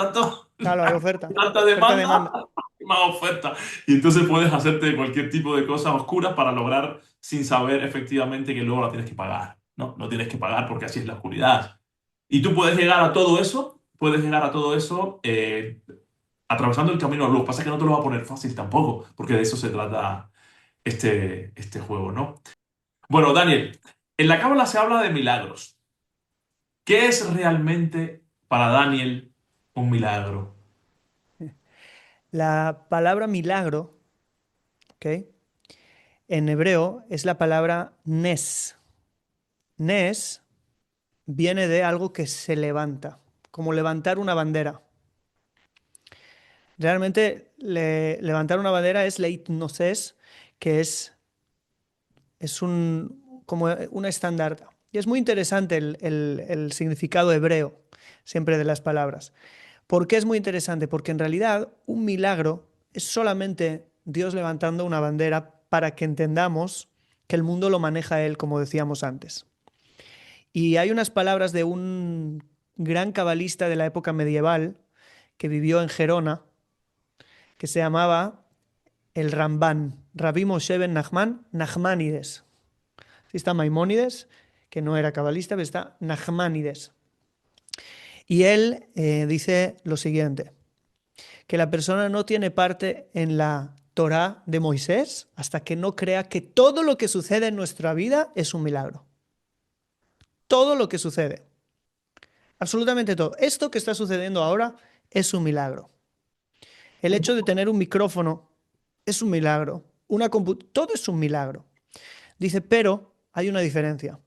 Claro, hay oferta, tanta oferta demanda, demanda. más oferta. Y entonces puedes hacerte cualquier tipo de cosas oscuras para lograr sin saber efectivamente que luego la tienes que pagar, ¿no? No tienes que pagar porque así es la oscuridad. Y tú puedes llegar a todo eso atravesando el camino a la luz. Pasa que no te lo va a poner fácil tampoco, porque de eso se trata este juego, ¿no? Bueno, Daniel, en la Cábala se habla de milagros. ¿Qué es realmente para Daniel un milagro? La palabra milagro, ¿ok? En hebreo es la palabra nes. Nes viene de algo que se levanta, como levantar una bandera. Realmente levantar una bandera es leitnoses, que es como un estándar. Y es muy interesante el significado hebreo siempre de las palabras. ¿Por qué es muy interesante? Porque en realidad un milagro es solamente Dios levantando una bandera para que entendamos que el mundo lo maneja Él, como decíamos antes. Y hay unas palabras de un gran cabalista de la época medieval que vivió en Gerona, que se llamaba el Rambán, Rabbi Moshe ben Nachman, Nachmanides. Sí, está Maimónides, que no era cabalista, pero está Nachmanides. Y él dice lo siguiente, que la persona no tiene parte en la Torá de Moisés hasta que no crea que todo lo que sucede en nuestra vida es un milagro. Todo lo que sucede, absolutamente todo. Esto que está sucediendo ahora es un milagro. El hecho de tener un micrófono es un milagro. Todo es un milagro. Dice, pero hay una diferencia.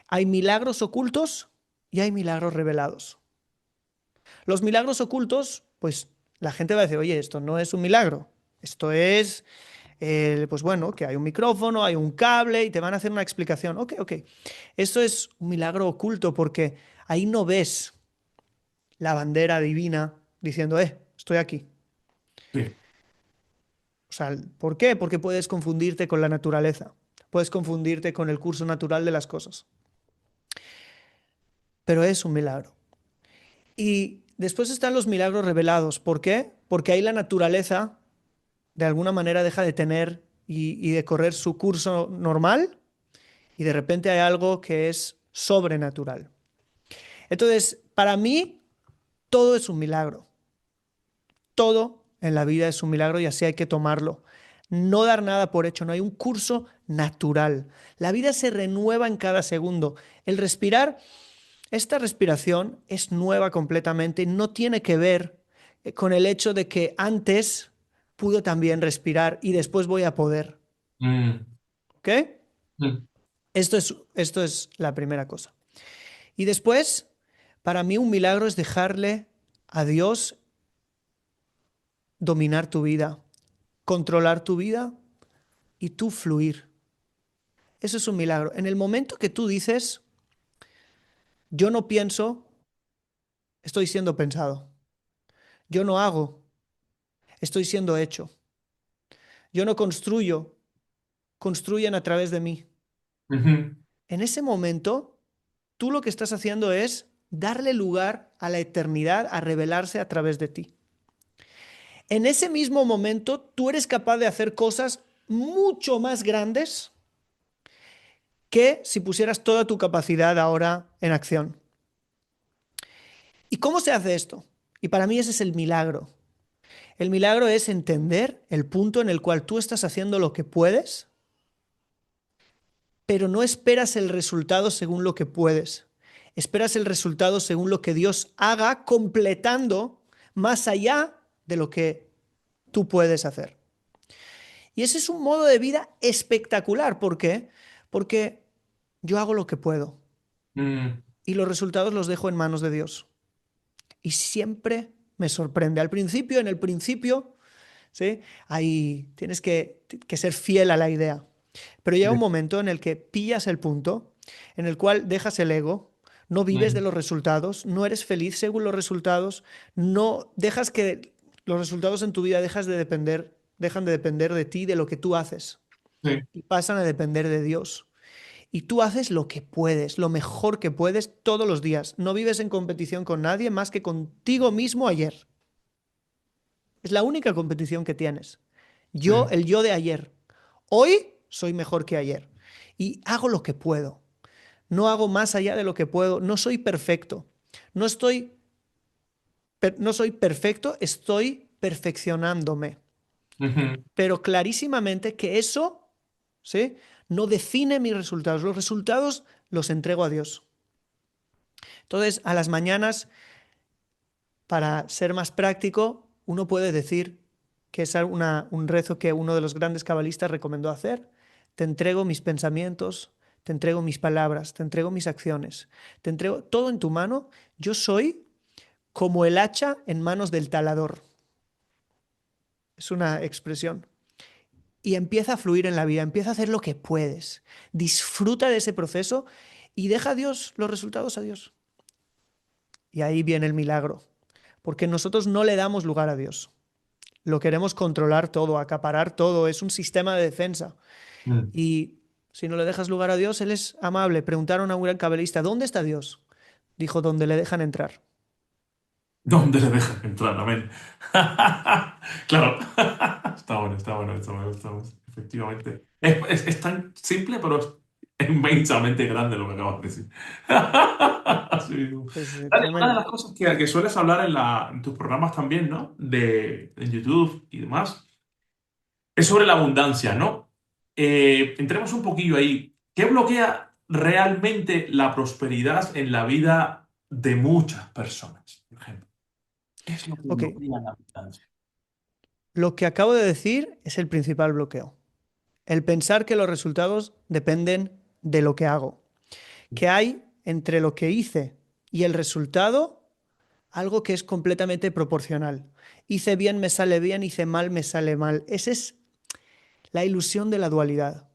Hay milagros ocultos y hay milagros revelados. Los milagros ocultos, pues la gente va a decir, oye, esto no es un milagro. Esto es, pues bueno, que hay un micrófono, hay un cable y te van a hacer una explicación. Ok, ok. Esto es un milagro oculto porque ahí no ves la bandera divina diciendo, estoy aquí. Sí. O sea, ¿por qué? Porque puedes confundirte con la naturaleza. Puedes confundirte con el curso natural de las cosas. Pero es un milagro. Y después están los milagros revelados. ¿Por qué? Porque ahí la naturaleza de alguna manera deja de tener y de correr su curso normal y de repente hay algo que es sobrenatural. Entonces, para mí, todo es un milagro. Todo en la vida es un milagro y así hay que tomarlo. No dar nada por hecho, no hay un curso natural. La vida se renueva en cada segundo. El respirar, esta respiración es nueva completamente, no tiene que ver con el hecho de que antes pude también respirar y después voy a poder. Mm, ¿Ok? mm, Esto es la primera cosa. Y después, para mí un milagro es dejarle a Dios dominar tu vida, controlar tu vida y tú fluir. Eso es un milagro. En el momento que tú dices, yo no pienso, estoy siendo pensado. Yo no hago, estoy siendo hecho. Yo no construyo, construyen a través de mí. ujú, En ese momento, tú lo que estás haciendo es darle lugar a la eternidad a revelarse a través de ti. En ese mismo momento, tú eres capaz de hacer cosas mucho más grandes que si pusieras toda tu capacidad ahora en acción. ¿Y cómo se hace esto? Y para mí ese es el milagro. El milagro es entender el punto en el cual tú estás haciendo lo que puedes, pero no esperas el resultado según lo que puedes. Esperas el resultado según lo que Dios haga, completando más allá de lo que tú puedes hacer. Y ese es un modo de vida espectacular. ¿Por qué? Porque yo hago lo que puedo mm, y los resultados los dejo en manos de Dios. Y siempre me sorprende. Al principio, en el principio, ¿sí? Ahí tienes que ser fiel a la idea. Pero llega un sí, momento en el que pillas el punto, en el cual dejas el ego, no vives de mm, los resultados, no eres feliz según los resultados, no dejas que los resultados en tu vida dejan de depender de ti, de lo que tú haces, sí, y pasan a depender de Dios. Y tú haces lo que puedes, lo mejor que puedes todos los días. No vives en competición con nadie más que contigo mismo ayer. Es la única competición que tienes. sí, El yo de ayer. Hoy soy mejor que ayer. Y hago lo que puedo. No hago más allá de lo que puedo. No soy perfecto. No estoy, no soy perfecto, estoy perfeccionándome. ujú, Pero clarísimamente que eso, ¿sí? No define mis resultados. Los resultados los entrego a Dios. Entonces, a las mañanas, para ser más práctico, uno puede decir que es un rezo que uno de los grandes cabalistas recomendó hacer. Te entrego mis pensamientos, te entrego mis palabras, te entrego mis acciones, te entrego todo en tu mano. Yo soy como el hacha en manos del talador. es una expresión. Y empieza a fluir en la vida, empieza a hacer lo que puedes. Disfruta de ese proceso y deja a Dios los resultados a Dios. Y ahí viene el milagro, porque nosotros no le damos lugar a Dios. Lo queremos controlar todo, acaparar todo, es un sistema de defensa. Mm. Y si no le dejas lugar a Dios, Él es amable. Preguntaron a un gran cabalista, ¿dónde está Dios? Dijo, donde le dejan entrar. ¿Dónde le dejan entrar? Amén. Claro. Está bueno, está bueno, esto me gusta mucho, efectivamente. Es tan simple, pero es inmensamente grande lo que acabas de decir. Así mismo. Es Dale, una de tremendo. las cosas que sueles hablar en tus programas también, ¿no? En YouTube y demás, es sobre la abundancia, ¿no? Entremos un poquillo ahí. ¿Qué bloquea realmente la prosperidad en la vida de muchas personas, por ejemplo? ¿Qué es lo que Ok, bloquea la abundancia? lo que acabo de decir es el principal bloqueo. El pensar que los resultados dependen de lo que hago. Que hay entre lo que hice y el resultado algo que es completamente proporcional. Hice bien, me sale bien, hice mal, me sale mal. Esa es la ilusión de la dualidad.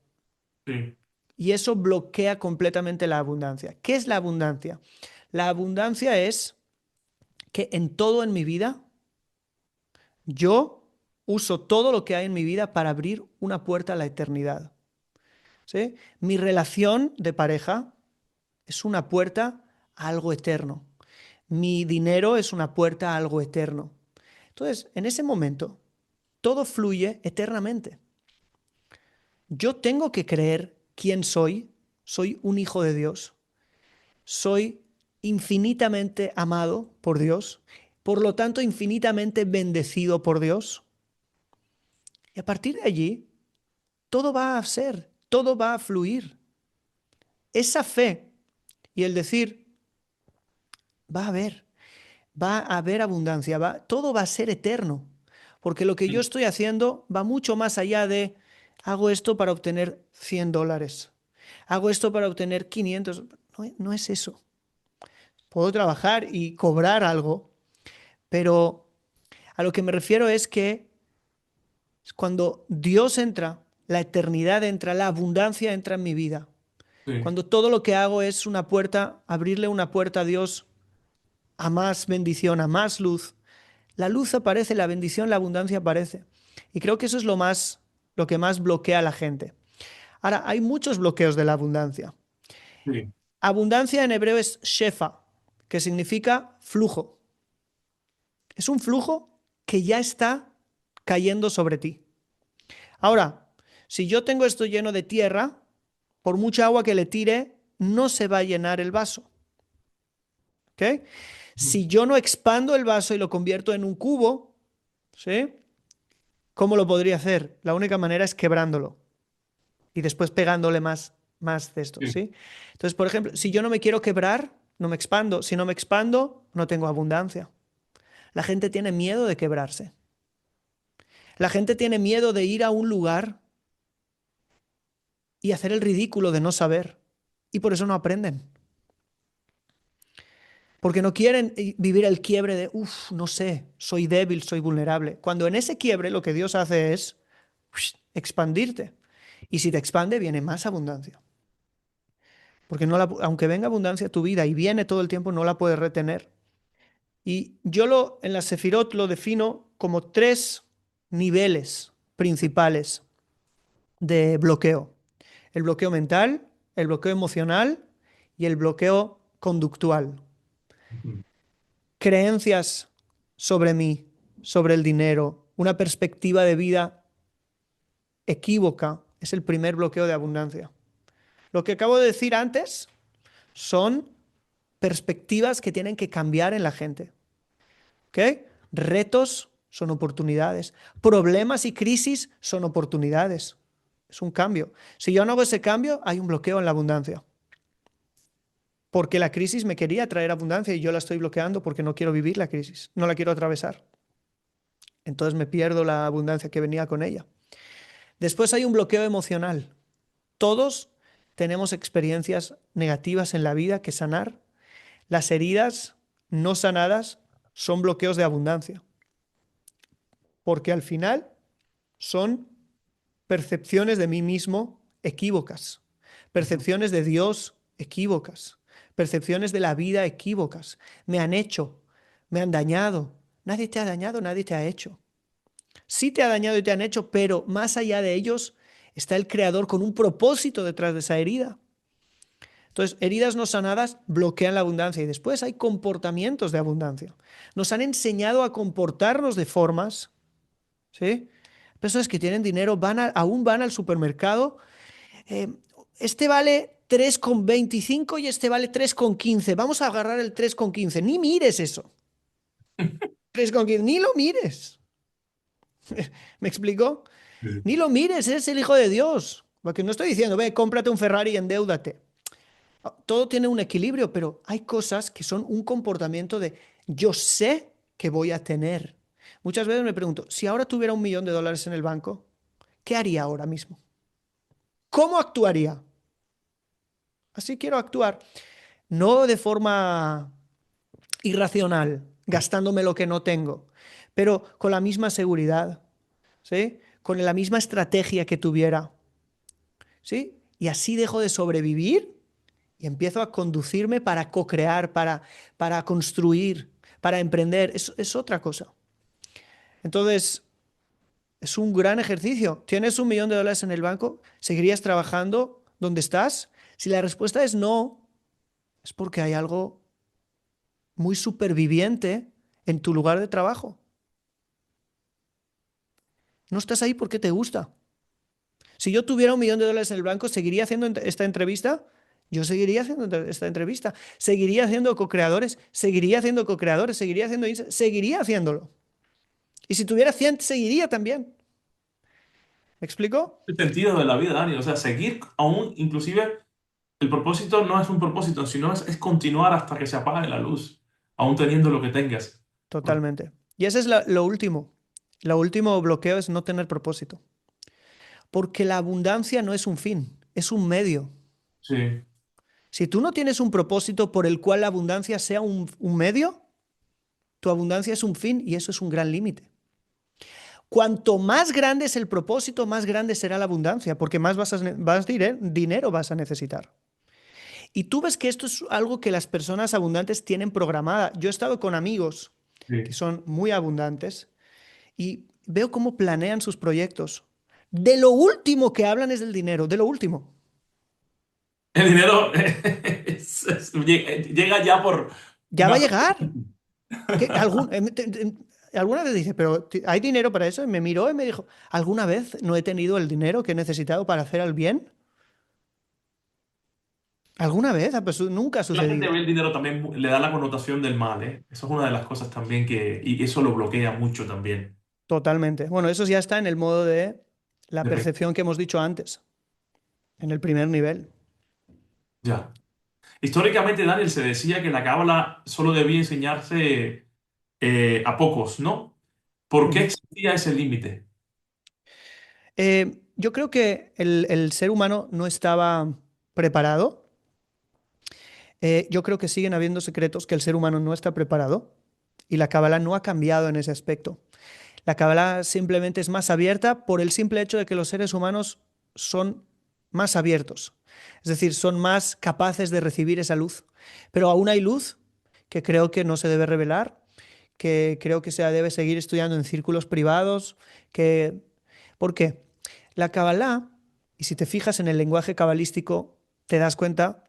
Sí, Y eso bloquea completamente la abundancia. ¿Qué es la abundancia? La abundancia es que en todo en mi vida yo uso todo lo que hay en mi vida para abrir una puerta a la eternidad. ¿Sí? Mi relación de pareja es una puerta a algo eterno. Mi dinero es una puerta a algo eterno. Entonces, en ese momento, todo fluye eternamente. Yo tengo que creer quién soy. Soy un hijo de Dios. Soy infinitamente amado por Dios. Por lo tanto, infinitamente bendecido por Dios. Y a partir de allí, todo va a ser, todo va a fluir. Esa fe y el decir, va a haber, va a haber abundancia, todo va a ser eterno. Porque lo que yo sí, estoy haciendo va mucho más allá de, hago esto para obtener $100, hago esto para obtener 500. No, no es eso. Puedo trabajar y cobrar algo, pero a lo que me refiero es que cuando Dios entra, la eternidad entra, la abundancia entra en mi vida. sí, Cuando todo lo que hago es una puerta, abrirle una puerta a Dios, a más bendición, a más luz. La luz aparece, la bendición, la abundancia aparece. Y creo que eso es lo que más bloquea a la gente. Ahora, hay muchos bloqueos de la abundancia. sí, Abundancia en hebreo es shefa, que significa flujo. Es un flujo que ya está cayendo sobre ti. Ahora, si yo tengo esto lleno de tierra, por mucha agua que le tire, no se va a llenar el vaso. ¿Ok? Si yo no expando el vaso y lo convierto en un cubo, ¿sí? ¿Cómo lo podría hacer? La única manera es quebrándolo y después pegándole más de esto, sí. ¿sí? Entonces, por ejemplo, si yo no me quiero quebrar, no me expando. Si no me expando, no tengo abundancia. La gente tiene miedo de quebrarse. La gente tiene miedo de ir a un lugar y hacer el ridículo de no saber. Y por eso no aprenden. Porque no quieren vivir el quiebre de, uff, no sé, soy débil, soy vulnerable. Cuando en ese quiebre lo que Dios hace es expandirte. Y si te expande, viene más abundancia. Porque no aunque venga abundancia a tu vida y viene todo el tiempo, no la puedes retener. Y yo en la Sefirot lo defino como tres niveles principales de bloqueo. El bloqueo mental, el bloqueo emocional y el bloqueo conductual. Ujú. Creencias sobre mí, sobre el dinero, una perspectiva de vida equívoca es el primer bloqueo de abundancia. Lo que acabo de decir antes son perspectivas que tienen que cambiar en la gente. ¿Ok? Retos son oportunidades. Problemas y crisis son oportunidades. Es un cambio. Si yo no hago ese cambio, hay un bloqueo en la abundancia. Porque la crisis me quería traer abundancia y yo la estoy bloqueando porque no quiero vivir la crisis, no la quiero atravesar. Entonces me pierdo la abundancia que venía con ella. Después hay un bloqueo emocional. Todos tenemos experiencias negativas en la vida que sanar. Las heridas no sanadas son bloqueos de abundancia. Porque al final son percepciones de mí mismo equívocas, Ujú. percepciones de Dios equívocas, percepciones de la vida equívocas. Me han hecho, me han dañado. Nadie te ha dañado, nadie te ha hecho. Sí te ha dañado y te han hecho, pero más allá de ellos está el Creador con un propósito detrás de esa herida. Entonces, heridas no sanadas bloquean la abundancia y después hay comportamientos de abundancia. Nos han enseñado a comportarnos de formas, ¿sí? Personas que tienen dinero aún van al supermercado. eh, este vale 3,25 y este vale 3,15. Vamos a agarrar el 3,15. Ni mires eso. 3,15. Ni lo mires. ¿Me explico? Sí. Ni lo mires, eres el hijo de Dios. Porque no estoy diciendo, ve, cómprate un Ferrari y endeúdate. Todo tiene un equilibrio, pero hay cosas que son un comportamiento de yo sé que voy a tener. Muchas veces me pregunto, si ahora tuviera $1 millón en el banco, ¿qué haría ahora mismo? ¿Cómo actuaría? Así quiero actuar. No de forma irracional, gastándome lo que no tengo, pero con la misma seguridad, ¿sí? Con la misma estrategia que tuviera, ¿sí? Y así dejo de sobrevivir y empiezo a conducirme para co-crear, para construir, para emprender. Es otra cosa. Entonces, es un gran ejercicio. ¿Tienes $1 millón en el banco? ¿Seguirías trabajando donde estás? Si la respuesta es no, es porque hay algo muy superviviente en tu lugar de trabajo. No estás ahí porque te gusta. Si yo tuviera $1 millón en el banco, ¿seguiría haciendo esta entrevista? Yo seguiría haciendo esta entrevista. Seguiría haciendo co-creadores, seguiría haciendo co-creadores, seguiría haciéndolo. Y si tuviera 100, seguiría también. ¿Me explico? El sentido de la vida, Dani. O sea, seguir aún, inclusive, el propósito no es un propósito, sino es continuar hasta que se apague la luz, aún teniendo lo que tengas. Porque- Totalmente. Y ese es lo último. Lo último bloqueo es no tener propósito. Porque la abundancia no es un fin, es un medio. Sí, Si tú no tienes un propósito por el cual la abundancia sea un medio, tu abundancia es un fin y eso es un gran límite. Cuanto más grande es el propósito, más grande será la abundancia, porque dinero vas a necesitar. Y tú ves que esto es algo que las personas abundantes tienen programada. Yo he estado con amigos que sí. son muy abundantes y veo cómo planean sus proyectos. De lo último que hablan es del dinero, de lo último. El dinero llega ya por Ya va a una... llegar. Que alguna vez dice, pero ¿hay dinero para eso? Y me miró y me dijo, ¿alguna vez no he tenido el dinero que he necesitado para hacer el bien? ¿Alguna vez? Ah, pues nunca ha La gente sucedido. ve el dinero también, le da la connotación del mal, ¿eh? Eso es una de las cosas también que... Y eso lo bloquea mucho también. Totalmente. Bueno, eso ya está en el modo de la De percepción que hemos dicho antes, en el primer nivel. Ya. Históricamente, Daniel, se decía que la cábala solo debía enseñarse a pocos, ¿no? ¿Por qué Ujú. existía ese límite? Yo creo que el ser humano no estaba preparado. Yo creo que siguen habiendo secretos que el ser humano no está preparado y la cábala no ha cambiado en ese aspecto. La cábala simplemente es más abierta por el simple hecho de que los seres humanos son más abiertos, es decir, son más capaces de recibir esa luz. Pero aún hay luz que creo que no se debe revelar, que creo que se debe seguir estudiando en círculos privados, que... ¿Por qué? La cábala, y si te fijas en el lenguaje cabalístico, te das cuenta,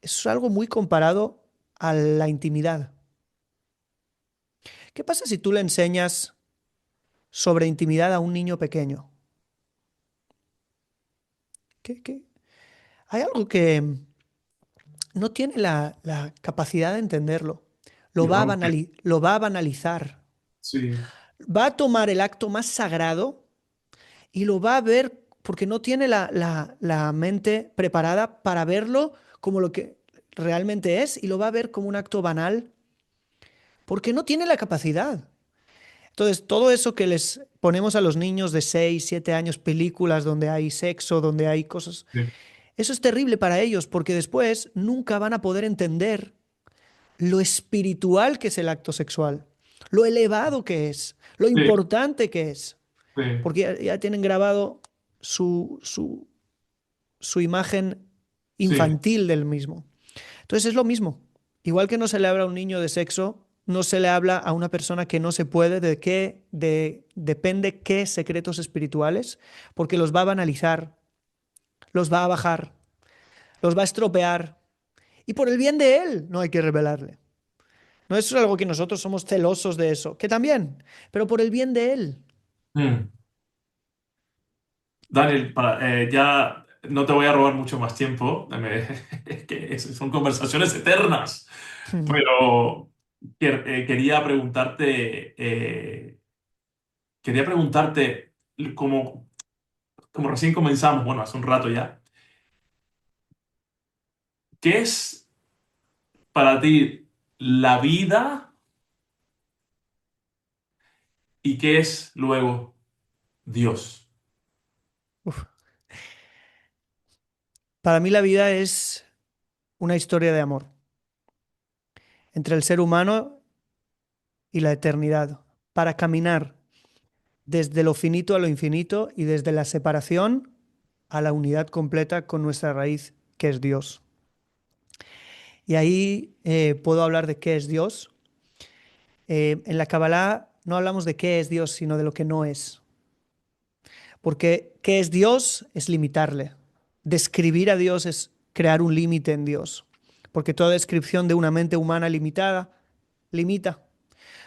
es algo muy comparado a la intimidad. ¿Qué pasa si tú le enseñas sobre intimidad a un niño pequeño? ¿Qué? Hay algo que no tiene la capacidad de entenderlo. Y va a bloquear. Lo va a banalizar. Sí, Va a tomar el acto más sagrado y lo va a ver porque no tiene la mente preparada para verlo como lo que realmente es y lo va a ver como un acto banal porque no tiene la capacidad. Entonces, todo eso que les ponemos a los niños de 6 7 años, películas donde hay sexo, donde hay cosas, sí, eso es terrible para ellos porque después nunca van a poder entender lo espiritual que es el acto sexual, lo elevado que es, lo sí. importante que es. Sí, porque ya tienen grabado su, su, su imagen sí. infantil del mismo. Entonces es lo mismo. Igual que no se le habla a un niño de sexo, no se le habla a una persona que no se puede depende qué secretos espirituales, porque los va a banalizar, los va a bajar, los va a estropear. Y por el bien de él no hay que revelarle. No es algo que nosotros somos celosos de eso, que también, pero por el bien de él. Mm. Daniel, ya no te voy a robar mucho más tiempo, es que son conversaciones eternas, pero quería preguntarte, como recién comenzamos, bueno, hace un rato ya, ¿qué es para ti la vida y qué es luego Dios? Uf. Para mí la vida es una historia de amor entre el ser humano y la eternidad, para caminar desde lo finito a lo infinito y desde la separación a la unidad completa con nuestra raíz, que es Dios. Y ahí puedo hablar de qué es Dios. En la Kabbalah no hablamos de qué es Dios, sino de lo que no es. Porque qué es Dios es limitarle. Describir a Dios es crear un límite en Dios. Porque toda descripción de una mente humana limitada limita.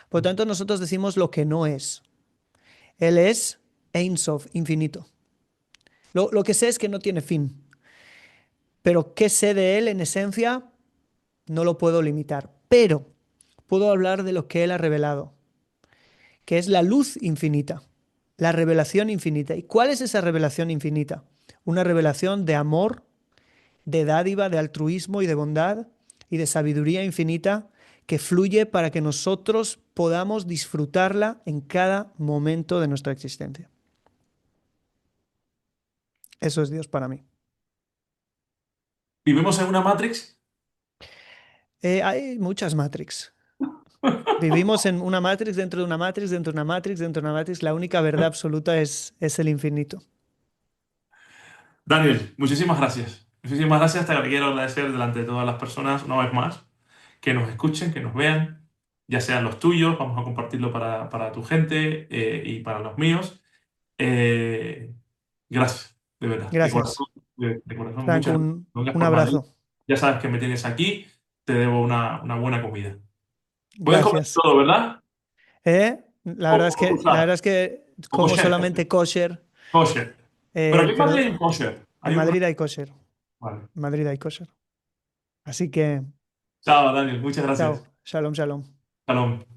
Por lo tanto, nosotros decimos lo que no es. Él es Ein Sof, infinito. Lo que sé es que no tiene fin. Pero qué sé de Él en esencia no lo puedo limitar. Pero puedo hablar de lo que Él ha revelado, que es la luz infinita, la revelación infinita. ¿Y cuál es esa revelación infinita? Una revelación de amor, de dádiva, de altruismo y de bondad y de sabiduría infinita que fluye para que nosotros podamos disfrutarla en cada momento de nuestra existencia. Eso es Dios para mí. ¿Vivimos en una Matrix? Hay muchas Matrix. Vivimos en una Matrix dentro de una Matrix, dentro de una Matrix, dentro de una Matrix. La única verdad absoluta es el infinito. Daniel, muchísimas gracias. Muchísimas gracias. Te quiero agradecer delante de todas las personas una vez más que nos escuchen, que nos vean, ya sean los tuyos, vamos a compartirlo para tu gente y para los míos. Eh, gracias, de verdad, de corazón, Gracias. de corazón, Franco, muchas gracias. Cuando vengas un por Madrid, abrazo. ya sabes que me tienes aquí, te debo una buena comida. Puedes comer Gracias. todo, ¿verdad? La verdad es que O como kosher, solamente kosher, kosher. Pero aquí en Madrid pero hay un kosher. en Hay un... Madrid hay kosher. Vale. En Madrid hay kosher. Así que, Chao, Daniel, muchas chao. gracias. Shalom, shalom. Shalom.